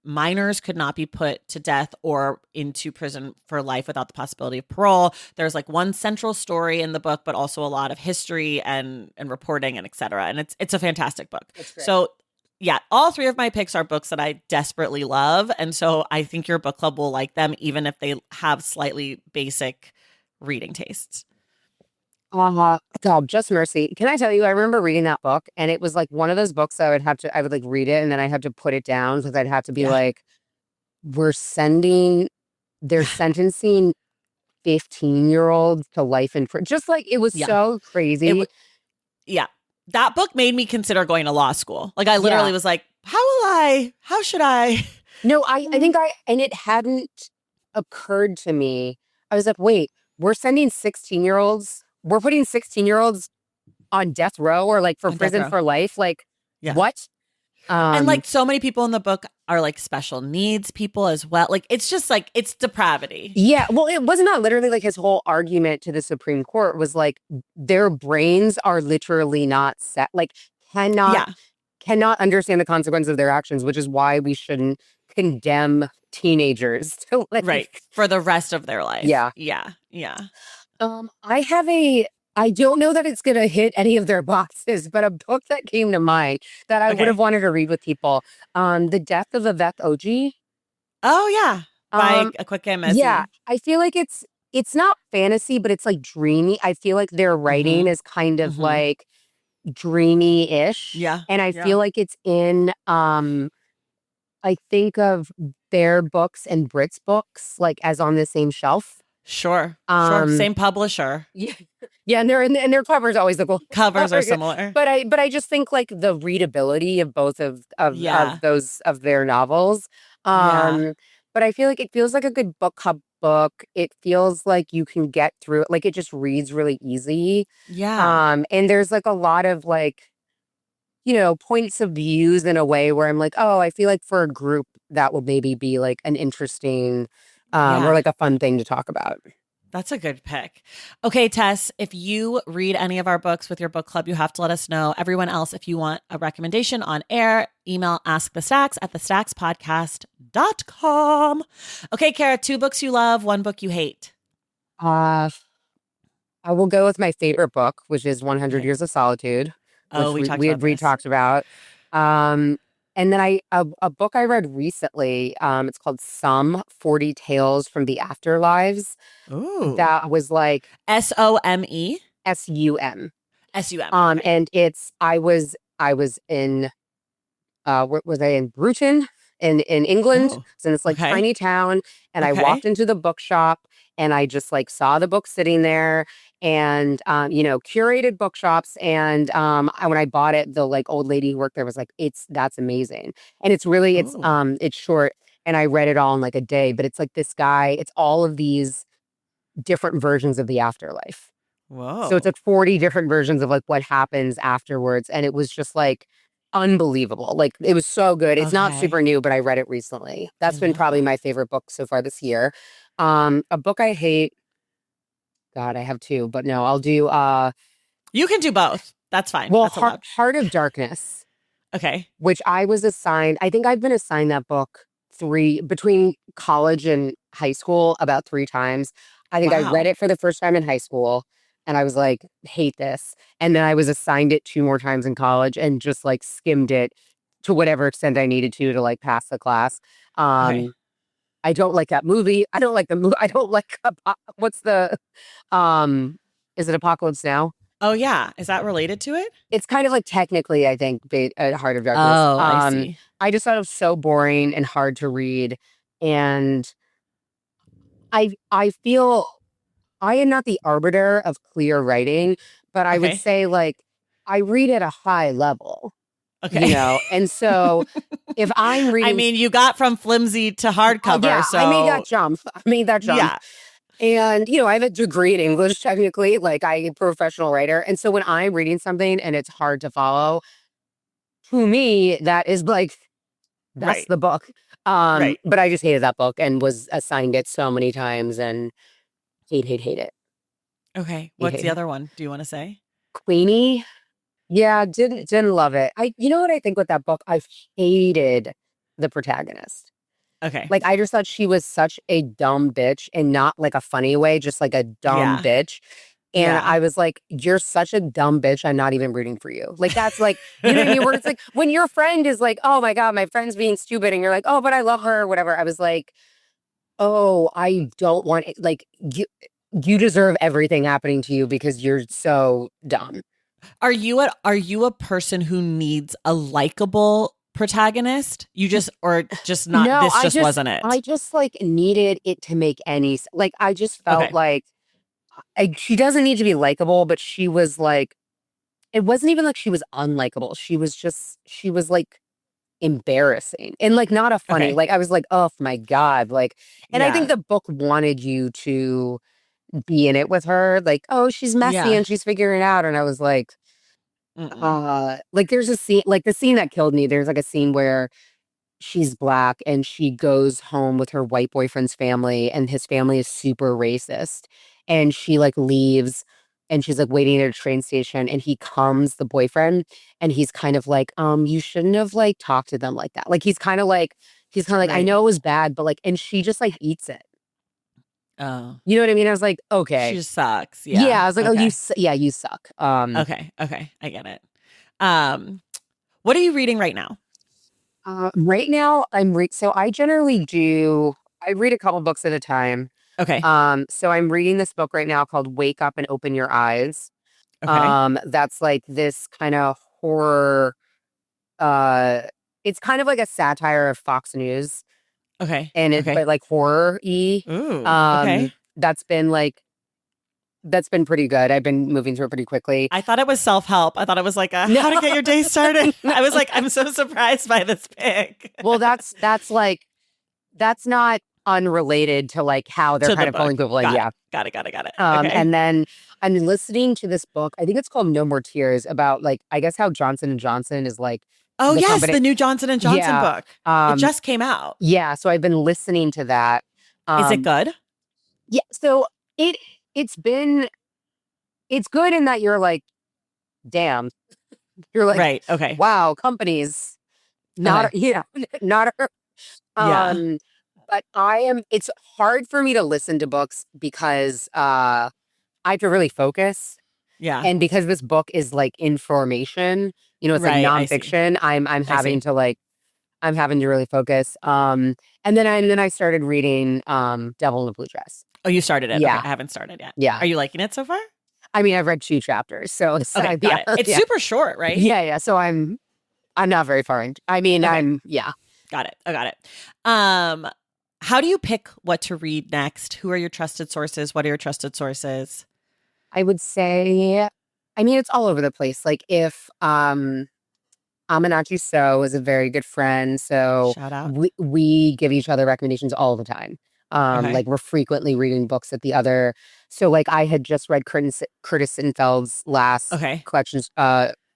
minors could not be put to death or into prison for life without the possibility of parole. There's one central story in the book, but also a lot of history and reporting and et cetera. And it's a fantastic book. So yeah, all 3 of my picks are books that I desperately love. And so I think your book club will like them, even if they have slightly basic reading tastes. God, Just Mercy. Can I tell you, I remember reading that book and it was one of those books I would read it and then I'd have to put it down because I'd have to be they're sentencing 15-year-olds to life in prison. Just it was so crazy. That book made me consider going to law school. I literally was like, how should I? No, I think and it hadn't occurred to me. I was like, wait, we're putting 16-year-olds on death row or for prison for life. Yeah. What? And Um, like so many people in the book are like special needs people as well. Like it's just like it's depravity. yeah, well, it was not literally like his whole argument to the Supreme Court was like their brains are literally not set, like cannot Yeah. cannot understand the consequence of their actions, which is why we shouldn't condemn teenagers to Right. like, For the rest of their life. yeah. Yeah. Yeah. I have I don't know that it's gonna hit any of their boxes, but a book that came to mind that I would have Okay. wanted to read with people, The Death of Yvette Oji. Oh yeah. By Um, a quick game yeah, Ezzy. I feel like it's not fantasy, but it's like dreamy. I feel like their writing Mm-hmm. is kind of Mm-hmm. like dreamy-ish, Yeah. and I Yeah. feel like it's in I think of their books and Brit's books like as on the same shelf. Sure. Sure. Um, Same publisher. yeah, yeah, and their covers always look cool. Covers are similar. But I just think like the readability of both Yeah. of those of their novels. Yeah. Um, but I feel like it feels like a good book club book. It feels like you can get through it. Like it just reads really easy. Yeah. And there's like a lot of like, points of views in a way where I'm like, oh, I feel like for a group that will maybe be like an interesting or Yeah. like a fun thing to talk about. That's a good pick. Okay, Tess, if you read any of our books with your book club, you have to let us know. Everyone else, if you want a recommendation on air, email askthestacks@thestackspodcast.com. Okay, Kara, 2 books you love, 1 book you hate. Uh I will go with my favorite book, which is 100 Okay. Years of Solitude, Oh, which we talked we about had this. talked about. Um, and then a book I read recently, it's called Some 40 Tales from the Afterlives. Ooh. That was like SOME? SUM. SUM. Okay. And I was in where was I in Bruton in England? Oh, It's in this like okay. tiny town, and I walked Okay. into the bookshop, and I just like saw the book sitting there, and curated bookshops, and when I bought it, the like old lady who worked there was like, that's amazing, and it's really Oh, it's short, and I read it all in like a day, but it's like this guy, it's all of these different versions of the afterlife. So it's whoa. like 40 different versions of like what happens afterwards. And it was just like unbelievable. Like it was so good. It's not super Okay. new, but I read it recently. I That's been love probably that. my favorite book so far this year. A book I hate. God, I have two, but no, I'll do You can do both. That's fine. That's allowed. Heart of Darkness, Okay. which I was assigned. I think I've been assigned that book between college and high school about 3 times. I think I read Wow. it for the first time in high school and I was like, hate this. And then I was assigned it 2 more times in college and just like skimmed it to whatever extent I needed to like pass the class. Okay. Um, I don't like that movie. I don't like the movie. I don't like what's the um is it Apocalypse Now? Oh, yeah. Is that related to it? It's kind of like technically, I think, Heart of Darkness. Oh, I see. I just thought it was so boring and hard to read, and I feel I am not the arbiter of clear writing, but I would Okay. say like I read at a high level, Okay. and so if I'm I reading, mean, you got from flimsy to hardcover. yeah, I made that So, jump. I made that jump. yeah. And, I have a degree in English, technically, like I'm a professional writer. And so when I'm reading something and it's hard to follow, to me, that is like, that's Right. the book. Right. But I just hated that book and was assigned it so many times and hate it. Okay. Hate, What's hate the it. other one? Do you want to say? Queenie. Yeah, didn't love it. You know what I think with that book? I hated the protagonist. Okay. Like I just thought she was such a dumb bitch and not like a funny way, just like a dumb Yeah. bitch. And Yeah. I was like, you're such a dumb bitch. I'm not even rooting for you. Like, that's like, you know what I mean? Where it's like when your friend is like, oh my God, my friend's being stupid. And you're like, oh, but I love her or whatever. I was like, oh, I don't want it. Like, you deserve everything happening to you because you're so dumb. Are you a person who needs a likable protagonist? You just or just not No, this just wasn't I it. just like needed it to make like, I just felt Okay. like she doesn't need to be likable, but she was like, it wasn't even like she was unlikable. She was like embarrassing and like not a funny, Okay. like I was like, oh my God. Like, and I think Yeah. the book wanted you to be in it with her. Like, oh, she's messy Yeah. and she's figuring it out. And I was like, Mm-mm. Like there's a scene, like the scene that killed me. There's like a scene where she's black and she goes home with her white boyfriend's family and his family is super racist and she like leaves and she's like waiting at a train station and he comes the boyfriend and he's kind of like you shouldn't have like talked to them like that, like he's kind of like I Right. know it was bad but like and she just like eats it, Oh, you know what I mean? I was like she okay, just sucks. yeah, Yeah. I was like oh Okay. yeah, you suck. Okay. Okay. I get it. Um, what are you reading right now? Right now so I generally do I read a couple books at a time. Okay. So I'm reading this book right now called Wake Up and Open Your Eyes. Okay. That's like this kind of horror, uh, it's kind of like a satire of Fox News Okay. and Okay. but like horror-y. Ooh. Um, Okay. that's been like, that's been pretty good. I've been moving through it pretty quickly. I thought it was self-help. I thought it was like a No, how to get your day started. no. I was like, I'm so surprised by this pick. Well, that's like, that's not unrelated to like how they're To the kind of pulling book. people in. Got it. Yeah. Got it. Got it. Got it. Okay. And then I'm listening to this book. I think it's called No More Tears about like I guess how Johnson and Johnson is like Oh the yes, company. the new Johnson and Johnson Yeah. book. It Um just came out. yeah, so I've been listening to that. Is it Um good? yeah, so it it's been it's good in that you're like, damn. You're like, Right. Okay. wow, companies Okay. not not Yeah. um but it's hard for me to listen to books because I have to really focus. Yeah. And because this book is like information, it's like Right. I see. nonfiction, I'm I having see. to like I'm having to really focus. And then I started reading Devil in the Blue Dress. Oh, you started it. Okay. Yeah. I haven't started yet. Yeah. Are you liking it so far? I mean, I've read 2 chapters. So it's Okay. yeah, Got it. It's yeah. super short, right? Yeah, yeah. So I'm not very far in. I mean, Okay. yeah. Got it. I got it. Um, how do you pick what to read next? Who are your trusted sources? What are your trusted sources? I would say I mean, it's all over the place. Like if Aminachi So is a very good friend. So Shout out. we give each other recommendations all the time. Okay. Like we're frequently reading books at the other. So like I had just read Curtis Sinfeld's last Okay. collections,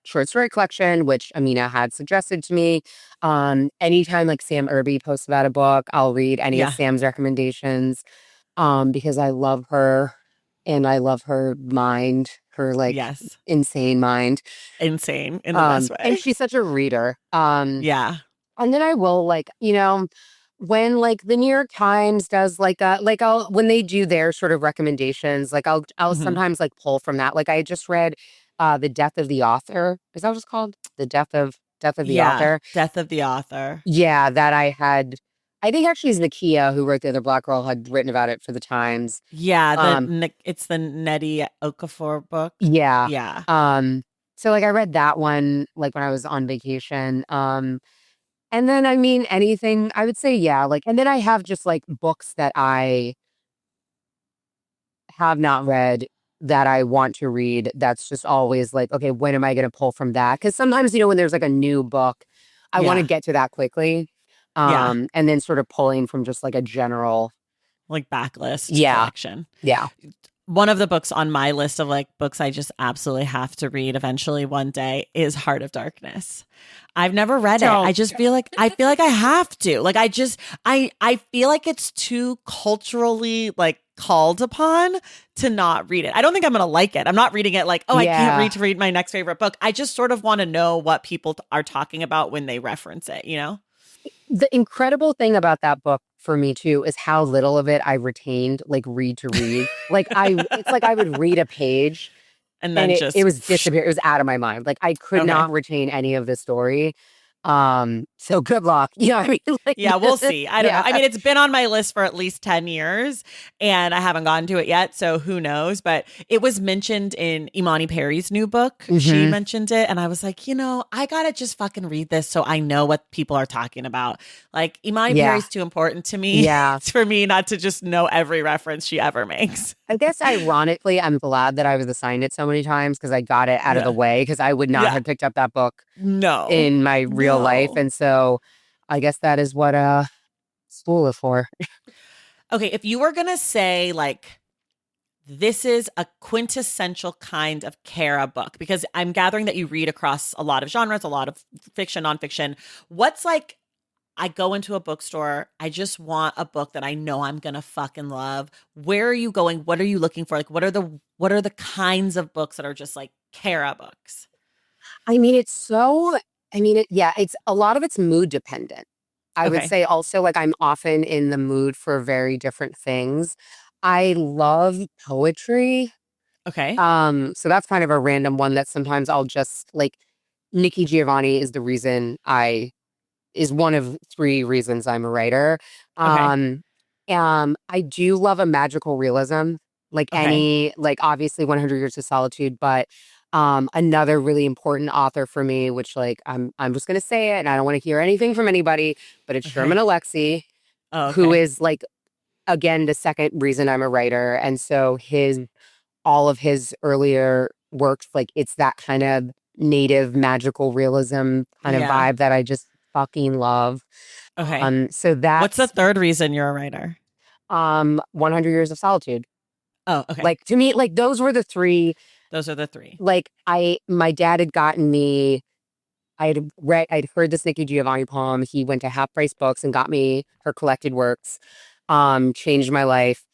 short story collection, which Amina had suggested to me. Anytime like Sam Irby posts about a book, I'll read any of Yeah. Sam's recommendations. Because I love her and I love her mind, her like Yes. insane mind. Insane in the best And way. she's such a reader. Yeah. And then I will like, when like the New York Times does like I'll when they do their sort of recommendations, like I'll Hmm. sometimes like pull from that. Like I just read The Death of the Author. Is that what it's called? The Death of the Yeah. Author. Death of the author. Yeah, that I think actually it's Nakia who wrote the other Black Girl had written about it for the Times. Yeah. Um, It's the Nettie Okafor book. yeah. Yeah. So like I read that one like when I was on vacation. And then I mean anything, I would say yeah, like and then I have just like books that I have not read that I want to read. That's just always like, okay, when am I going to pull from that? Because sometimes, when there's like a new book, I want to Yeah. get to that quickly. Yeah. And then sort of pulling from just like a general, Like backlist yeah, collection. yeah. One of the books on my list of like books I just absolutely have to read eventually one day is Heart of Darkness. I've never read it. Don't. I feel like I have to. Like I feel like it's too culturally like called upon to not read it. I don't think I'm going to like it. I'm not reading it like, "Oh, I can't Yeah. read to read my next favorite book." I just sort of want to know what people are talking about when they reference it, you know? The incredible thing about that book for me too is how little of it I retained, like read to read. It's like I would read a page And and then it just was disappear. It was out of my mind. Like I could okay. not retain any of the story. So good luck. You know what I mean? Yeah, we'll Like, see. I don't know. yeah. I mean, it's been on my list for at least 10 years and I haven't gotten to it yet. So who knows? But it was mentioned in Imani Perry's new book. She Hmm. mentioned it. And I was like, I got to just fucking read this so I know what people are talking about. Like, Imani Yeah. Perry's too important to me. Yeah. It's for me not to just know every reference she ever makes. I guess ironically, I'm glad that I was assigned it so many times because I got it out of the Yeah. way because I would not Yeah. have picked up that book No. in my real life. No. And so I guess that is what school is for. Okay. If you were going to say, like, this is a quintessential kind of Kara book? Because I'm gathering that you read across a lot of genres, a lot of fiction, nonfiction. What's like, I go into a bookstore, I just want a book that I know I'm gonna fucking love. Where are you going? What are you looking for? Like, what are the kinds of books that are just like Kara books? I mean, it's so, yeah, it's a lot of it's mood dependent. I would Okay. say also, like, I'm often in the mood for very different things. I love poetry. Okay. So that's kind of a random one that sometimes I'll just like Nikki Giovanni is one of three reasons I'm a writer. Okay. Um, I do love a magical realism, Okay. like obviously 100 Years of Solitude, but another really important author for me, which like I'm just gonna say it, and I don't want to hear anything from anybody, but it's Sherman Okay. Alexie, Oh, who okay. is like again the second reason I'm a writer, and so his all of his earlier works, like it's that kind of native magical realism kind of Yeah. vibe that I just fucking love. Okay. So What's the that's third reason you're a writer? 100 Years of Solitude. Oh, okay. Like to me, like those were the three. Those are the three. Like my dad had gotten me. I'd heard this Nikki Giovanni poem. He went to Half Price Books and got me her collected works. Changed my life.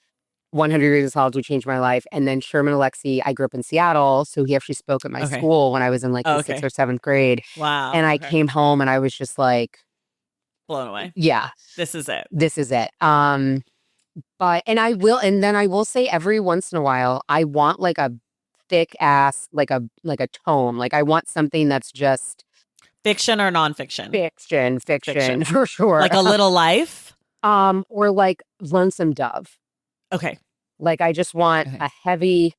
100 Years of Solitude changed my life. And then Sherman Alexie, I grew up in Seattle. So he actually spoke at my Okay. school when I was in like Oh, the sixth okay. or seventh grade. Wow. And I Okay. came home and I was just like, Blown away. yeah, This is it. this is it. And then I will say every once in a while, I want like a thick ass, like a tome. Like I want something that's just Fiction or nonfiction? fiction Fiction. for sure. Like A Little Life? Or like Lonesome Dove. Okay. Like I just want Okay. a heavy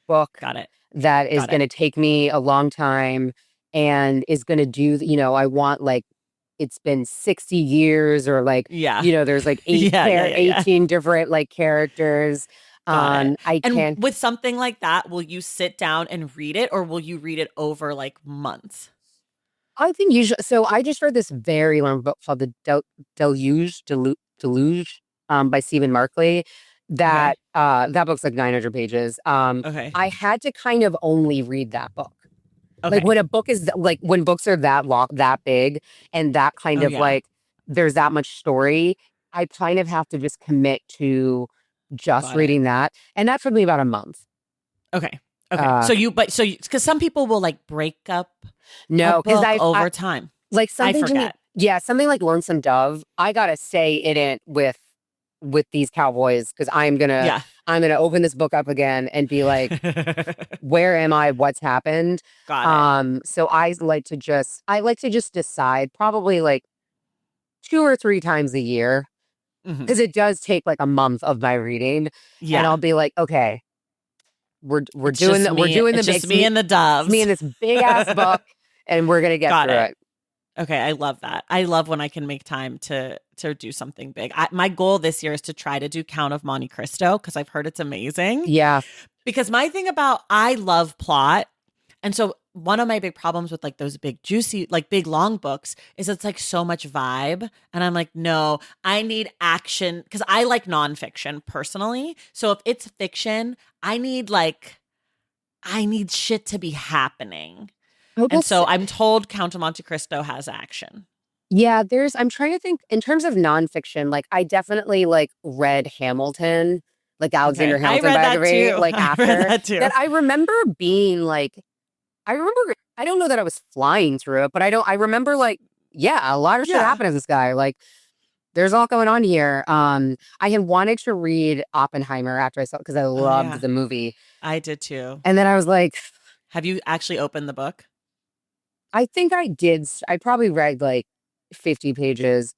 book Got it. that is Got it. going to take me a long time and is going to do, I want like it's been 60 years or like, Yeah. there's like Yeah. Yeah. Yeah. Yeah. 18 different like characters. Got it. I And can't, with something like that, will you sit down and read it or will you read it over like months? I think usually, so I just read this very long book called Deluge, by Stephen Markley. Okay. That book's like 900 pages. Okay. I had to kind of only read that book. Like Okay. when a book is like when books are that long, that big, and that kind Oh, of yeah. like there's that much story, I kind of have to just commit to just Got it. reading that. And that took me about a month. Okay. Okay. Uh Because some people will like break up a no, because book I over time. like I something to me, forget. yeah, something like Lonesome Dove, I gotta stay in it with these cowboys because Yeah. I'm gonna open this book up again and be like, where am I? What's happened? Got it. So I like to just decide probably like 2 or 3 times a year Mhm. because it does take like a month of my reading, and I'll Yeah. be like, okay, we're It's doing just that. We're me. doing It's the just me and the it's me doves. and this big ass book, and we're gonna get Got through it. it. Okay, I love that. I love when I can make time to do something big. My goal this year is to try to do Count of Monte Cristo because I've heard it's amazing. Yeah. Because my thing about I love plot, and so one of my big problems with like those big juicy, like big long books is it's like so much vibe, and I'm like, no, I need action because I like nonfiction personally. So if it's fiction, I need shit to be happening. I will And so say, I'm told Count of Monte Cristo has action. yeah, I'm trying to think in terms of nonfiction, like I definitely like read Hamilton, like Okay. Alexander I Hamilton read that biography, too. like I read after that too. that. I remember being like, I don't know that I was flying through it, but I remember like, yeah, a lot of shit Yeah. happened to this guy. Like, there's all going on here. I had wanted to read Oppenheimer after I saw because I Oh loved yeah. the movie. I did too. And then I was like, Have you actually opened the book? I think I did. I probably read like 50 pages.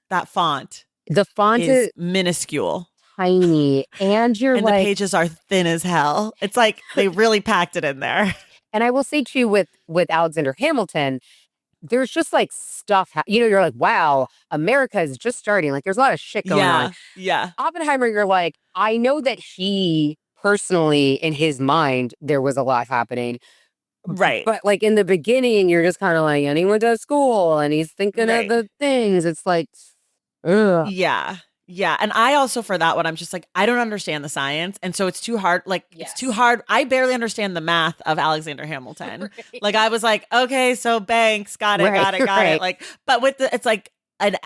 That font The font is is minuscule tiny, and you're and the like, pages are thin as hell. It's like they really packed it in there. and I will say too with Alexander Hamilton, there's just like stuff, you're like, wow, America is just starting. Like, there's a lot of shit going on. Yeah. Yeah. Oppenheimer, you're like, I know that he personally, in his mind, there was a lot happening. Right. But like in the beginning, you're just kind of like, anyone does school and he's thinking of Right. the things. It's like, ugh. Yeah. Yeah. And I also, for that one, I'm just like, I don't understand the science. And so it's too hard. Like, it's too Yes. hard. I barely understand the math of Alexander Hamilton. Like, Right. I was like, okay, so Banks, got it, Right. got it, got it. Right. Like, but with the, it's like,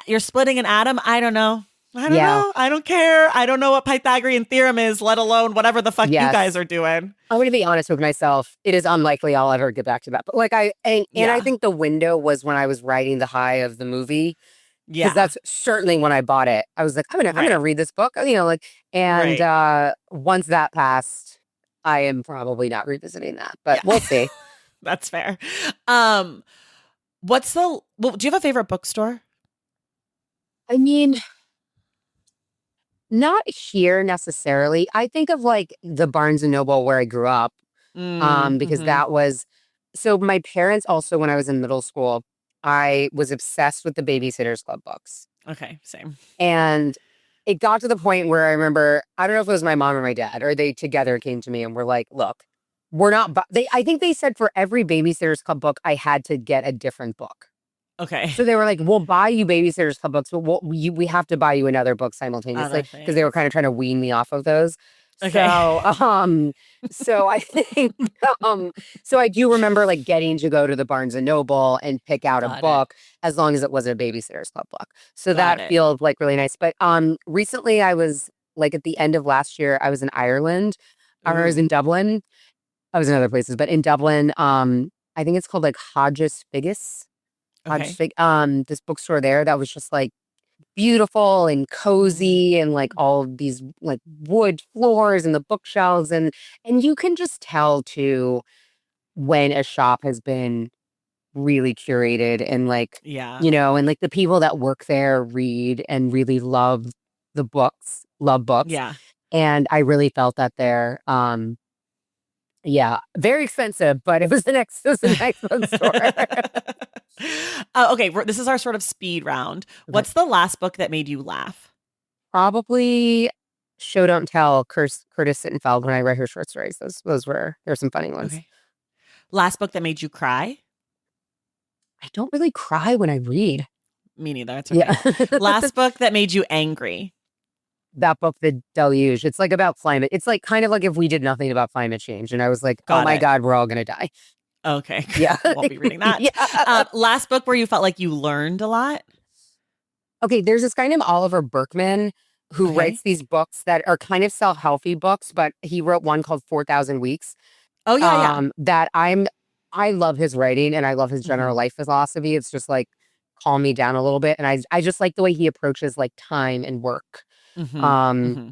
you're splitting an atom. I don't know. I don't Yeah. know. I don't care. I don't know what Pythagorean theorem is, let alone whatever the fuck you guys Yes. are doing. I'm going to be honest with myself. It is unlikely I'll ever get back to that. But like and I Yeah. think the window was when I was riding the high of the movie because Yeah. that's certainly when I bought it. I was like, I'm gonna Right. read this book, like, and Right. once that passed, I am probably not revisiting that, but Yeah. we'll see. That's fair. Um, do you have a favorite bookstore? I mean, not here necessarily. I think of like the Barnes and Noble where I grew up, because Mm-hmm. that was so my parents also when I was in middle school, I was obsessed with the Babysitters Club books. Okay, same. And it got to the point where I remember, I don't know if it was my mom or my dad, or they together came to me and were like, look, we're not, I think they said for every Babysitters Club book, I had to get a different book. Okay. So they were like, we'll buy you Babysitters Club books, but we have to buy you another book Other simultaneously because they were things. kind of trying to wean me off of those. Okay. So I think, so I do remember like getting to go to the Barnes and Noble and pick out a Got it. book as long as it was a Babysitters Club book. So Got that it. feels like really nice. But recently I was like at the end of last year, I was in Ireland, or I was Ooh. in Dublin. I was in other places, but in Dublin, I think it's called like Okay. this bookstore there that was just like beautiful and Mm. cozy and like all these like wood floors and the bookshelves and you can just tell too when a shop has been really curated and like Yeah. and like the people that work there read and really love books, Yeah. and I really felt that there. Yeah, very expensive, but it was a nice bookstore. Okay, this is our sort of speed round. Okay. What's the last book that made you laugh? Probably Show Don't Tell, Curtis Sittenfeld when I read her short stories. Those were there's some funny ones. Okay. Last book that made you cry? I don't really cry when I read. Me neither. It's Yeah. okay. Last book that made you angry? That book, The Deluge, it's like about climate. It's like kind of like if we did nothing about climate change and I was like, oh Got my it. God, we're all gonna die. Okay. Yeah. Won't be reading that. Yeah. Last book where you felt like you learned a lot? Okay, there's this guy named Oliver Berkman who Okay. writes these books that are kind of self-helpy books, but he wrote one called 4,000 Weeks. Oh, yeah, yeah. That I love his writing and I love his general Mm-hmm. life philosophy. It's just like calm me down a little bit. And I just like the way he approaches like time and work. Mm-hmm. Um, Mm-hmm.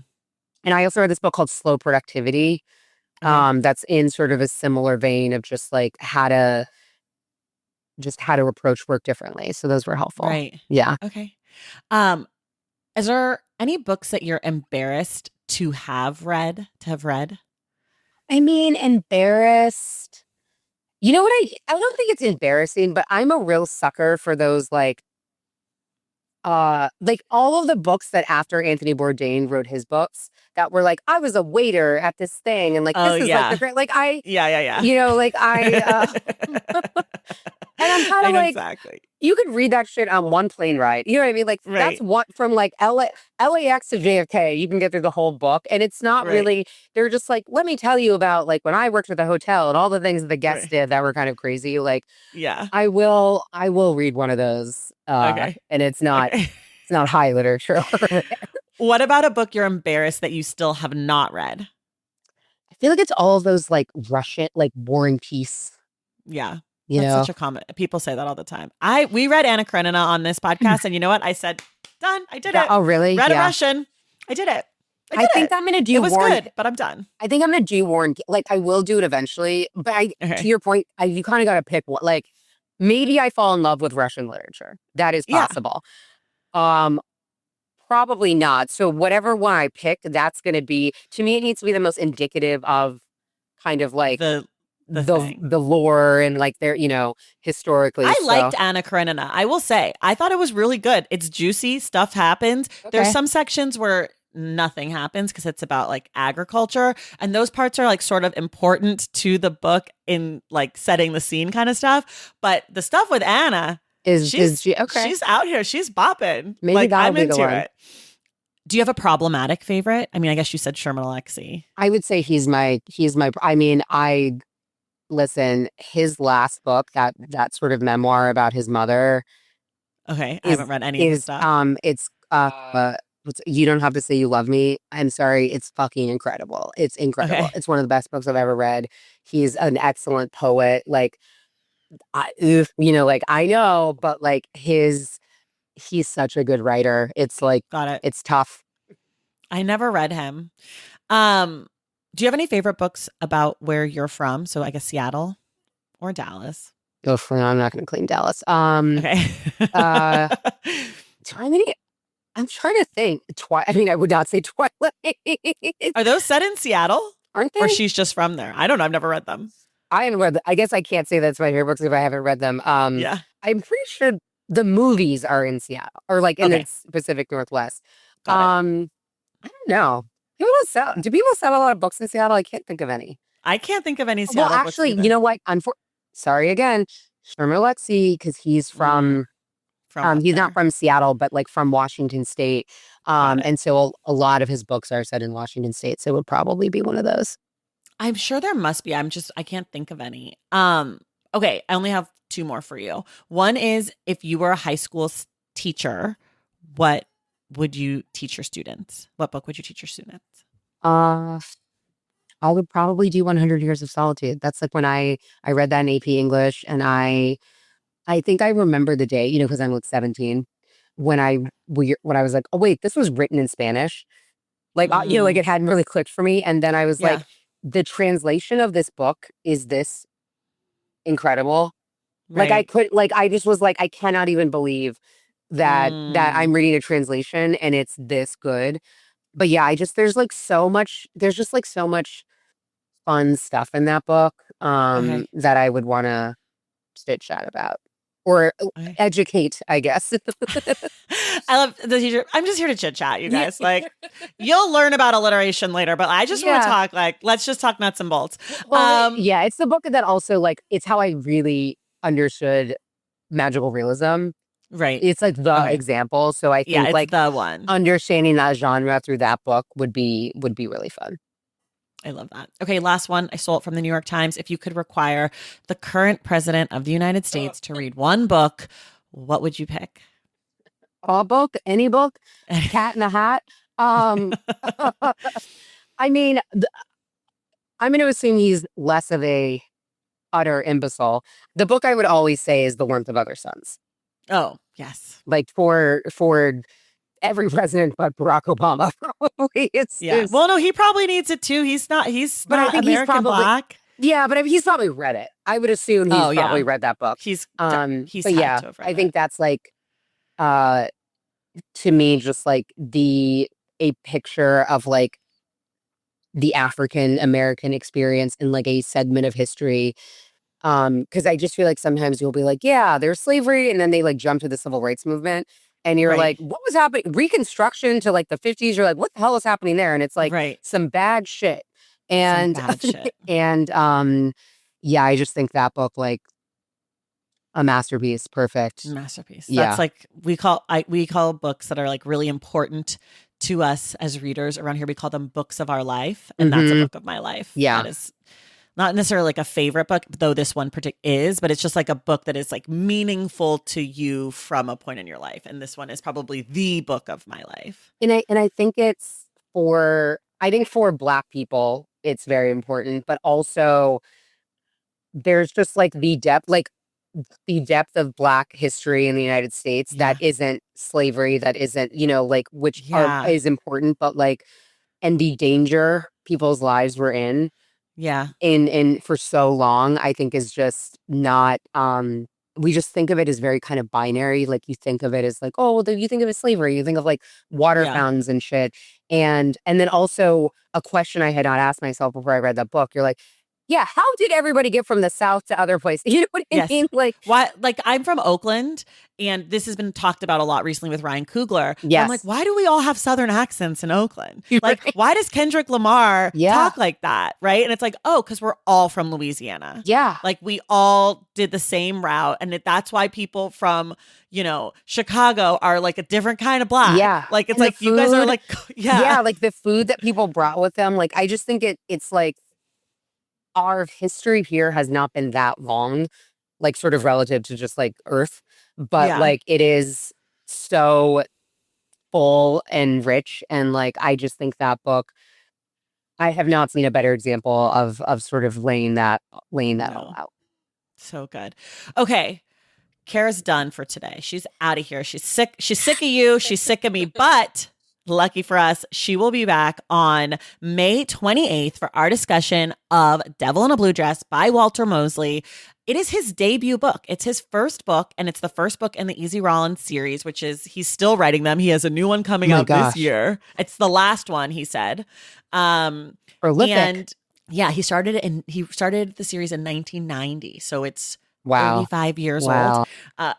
and I also read this book called Slow Productivity. Okay. That's in sort of a similar vein of just like how to approach work differently. So those were helpful. Right. Yeah. Okay. Um, is there any books that you're embarrassed to have read? I mean, embarrassed. You know what I don't think it's embarrassing, but I'm a real sucker for those like all of the books that after Anthony Bourdain wrote his books that were like, I was a waiter at this thing and like Oh, this is like the yeah. great like Yeah, yeah, like and I'm kind I of know like, exactly. you could read that shit on one plane ride. You know what I mean? Like that's Right. what from like LAX to JFK, you can get through the whole book. And it's not Right. really, they're just like, let me tell you about like when I worked at the hotel and all the things that the guests Right. did that were kind of crazy. Like Yeah. I will read one of those. Okay. And Okay. it's not high literature. I What about a book you're embarrassed that you still have not read? feel like it's all of those like Russian, like War and Peace, Yeah. you That's know? such a common. People say that all the time. We read Anna Karenina on this podcast, and you know what? I said, done. I did it. Oh, really? Read a Yeah. Russian. I did it. I I did think it. I'm gonna It do was War. good, but I'm done. I think I'm gonna do War and like I will do it eventually. But to Okay. your point, you kind of got to pick what. Like maybe I fall in love with Russian literature. That is Yeah. possible. Um, Probably not. So whatever one I pick, that's gonna be to me. It needs to be the most indicative of kind of like The thing. the lore and like their historically. I So liked Anna Karenina. I will say, I thought it was really good. It's juicy. Stuff happens. There's okay, some sections where nothing happens because it's about like agriculture. And those parts are like sort of important to the book in like setting the scene kind of stuff. But the stuff with Anna, is okay? she's out here. She's bopping. Maybe Like that'll I'm be the into one. it. Do you have a problematic favorite? I mean, I guess you said Sherman Alexie. I would say I mean, listen, his last book, that sort of memoir about his mother Okay, I is haven't read any of his stuff. it's You Don't Have to Say You Love Me. I'm sorry, it's fucking incredible. It's incredible. Okay, It's one of the best books I've ever read. He's an excellent poet. Like like I know, but like he's such a good writer. It's like got it. it's tough. I never read him. Um, do you have any favorite books about where you're from? So I guess Seattle or Dallas. Oh, I'm not going to claim Dallas. Okay. Uh, how many? I'm trying to think. I mean, I would not say Twilight. Are those set in Seattle? Aren't Or they? she's just from there? I don't know. I've never read them. I haven't read. I guess I can't say that's my favorite books if I haven't read them. Yeah. I'm pretty sure the movies are in Seattle or like in Okay. the Pacific Northwest. Got it. I don't know. Do people sell a lot of books in Seattle? I can't think of any. I can't think of any Well, Seattle books actually, either. you know what? Sorry again, Sherman Alexie, because he's from. From up He's there. not from Seattle, but like from Washington State. Got it. And so a lot of his books are set in Washington State. So it would probably be one of those. I'm sure there must be. I can't think of any. Okay, I only have two more for you. One is if you were a high school teacher, what would you teach your students? What book would you teach your students? Uh, I would probably do 100 Years of Solitude. That's like when I read that in AP English, and I think I remember the day, because I'm like 17, when I was like, oh wait, this was written in Spanish. Like like Mm, it hadn't really clicked for me, and then I was yeah, like, the translation of this book is this incredible. Like right. I just was like, I cannot even believe that Mm, I'm reading a translation and it's this good. But yeah, there's just like so much fun stuff in that book okay. that I would want to chit chat about or Okay. educate, I guess. I love the teacher. I'm just here to chit chat, you Yeah. guys. Like, you'll learn about alliteration later, but I just want to Yeah. talk. Like, let's just talk nuts and bolts. Well, yeah, it's the book that also like it's how I really understood magical realism. Right. It's like the Okay. example. So I Yeah, think it's like the one. understanding that genre through that book would be really fun. I love that. Okay, last one. I stole it from the New York Times. If you could require the current president of the United States to read one book, what would you pick? All book, any book, Cat in the Hat. Um, I mean, I'm going to assume he's less of a utter imbecile. The book I would always say is The Warmth of Other Suns. Oh, yes. Like for every president but Barack Obama, probably. Yeah. Well, no, he probably needs it too. He's but I not think he's American probably Black. yeah, but he's probably read it. I would assume he's Oh, probably yeah. read that book. He's But had yeah, to have read I it. think that's like uh to me just like a picture of like the African American experience in like a segment of history. Because I just feel like sometimes you'll be like, yeah, there's slavery, and then they like jump to the civil rights movement, and you're Right. like, what was happening? Reconstruction to like the 50s, you're like, what the hell is happening there? And it's like Right. some bad shit. Some And bad shit. and yeah, I just think that book like a masterpiece, perfect. Masterpiece. That's Yeah. like we call books that are like really important to us as readers around here. We call them books of our life, and that's a Mhm. book of my life. Yeah. That is not necessarily like a favorite book, though this one is, but it's just like a book that is like meaningful to you from a point in your life. And this one is probably the book of my life. And I think for Black people, it's very important, but also there's just like the depth of Black history in the United States Yeah. that isn't slavery, that isn't, like which Yeah. is important, but like and the danger people's lives were Yeah. in for so long, I think is just not we just think of it as very kind of binary. Like you think of it as like, oh, well, you think of it as slavery, you think of like water Yeah. fountains and shit. And then also a question I had not asked myself before I read that book, you're like, Yeah, how did everybody get from the South to other places? You know what I Yes. mean? Like, Why? Like, I'm from Oakland, and this has been talked about a lot recently with Ryan Coogler. But I'm like, yes. why do we all have Southern accents in Oakland? You're Like, right. why does Kendrick Lamar Yeah. talk like that? Right? And it's like, oh, because we're all from Louisiana. Yeah. Like, we all did the same route. And that's why people from, Chicago are like a different kind of black. Yeah. Like, it's And the like, you guys are food- like, Yeah, like the food that people brought with them. Like, I just think it's like our history here has not been that long, like sort of relative to just like Earth, but Yeah. like it is so full and rich. And like, I just think that book, I have not seen a better example of sort of laying that all No. out. So good. Okay. Kara's done for today. She's out of here. She's sick. She's sick of you. She's sick of me. But lucky for us, she will be back on May 28th for our discussion of Devil in a Blue Dress by Walter Mosley. It is his debut book. It's his first book, and it's the first book in the Easy Rollins series, which is, he's still writing them. He has a new one coming out this year. It's the last one, he said. Prolific. And yeah, he started the series in 1990. So it's 35 years old.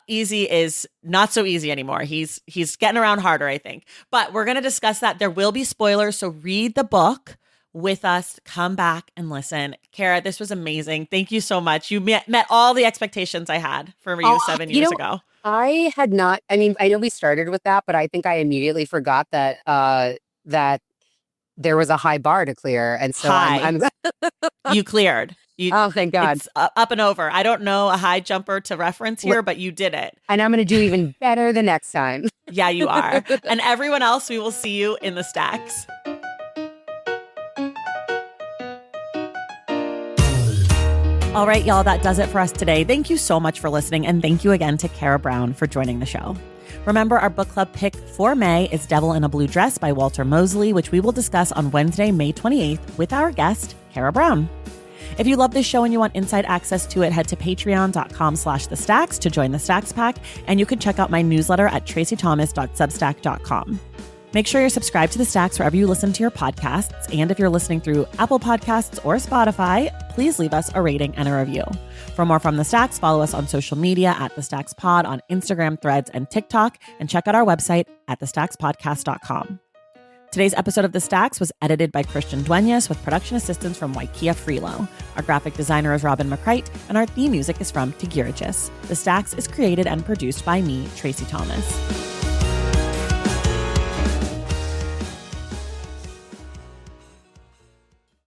Easy is not so easy anymore. He's getting around harder, I think. But we're going to discuss that. There will be spoilers, so read the book with us. Come back and listen. Kara, this was amazing. Thank you so much. You met all the expectations I had for you 7 years ago. I had not. I mean, I know we started with that, but I think I immediately forgot that that there was a high bar to clear, and so I'm you cleared. Oh, thank God. It's up and over. I don't know a high jumper to reference here, but you did it. And I'm going to do even better the next time. Yeah, you are. And everyone else, we will see you in the stacks. All right, y'all, that does it for us today. Thank you so much for listening. And thank you again to Kara Brown for joining the show. Remember, our book club pick for May is Devil in a Blue Dress by Walter Mosley, which we will discuss on Wednesday, May 28th with our guest, Kara Brown. If you love this show and you want inside access to it, head to patreon.com/thestacks to join the Stacks Pack. And you can check out my newsletter at tracythomas.substack.com. Make sure you're subscribed to the Stacks wherever you listen to your podcasts. And if you're listening through Apple Podcasts or Spotify, please leave us a rating and a review. For more from the Stacks, follow us on social media at The Stacks Pod on Instagram, Threads, and TikTok. And check out our website at thestackspodcast.com. Today's episode of The Stacks was edited by Christian Duenas with production assistance from Waikia Freelo. Our graphic designer is Robin McCrite, and our theme music is from Tigirichis. The Stacks is created and produced by me, Tracy Thomas.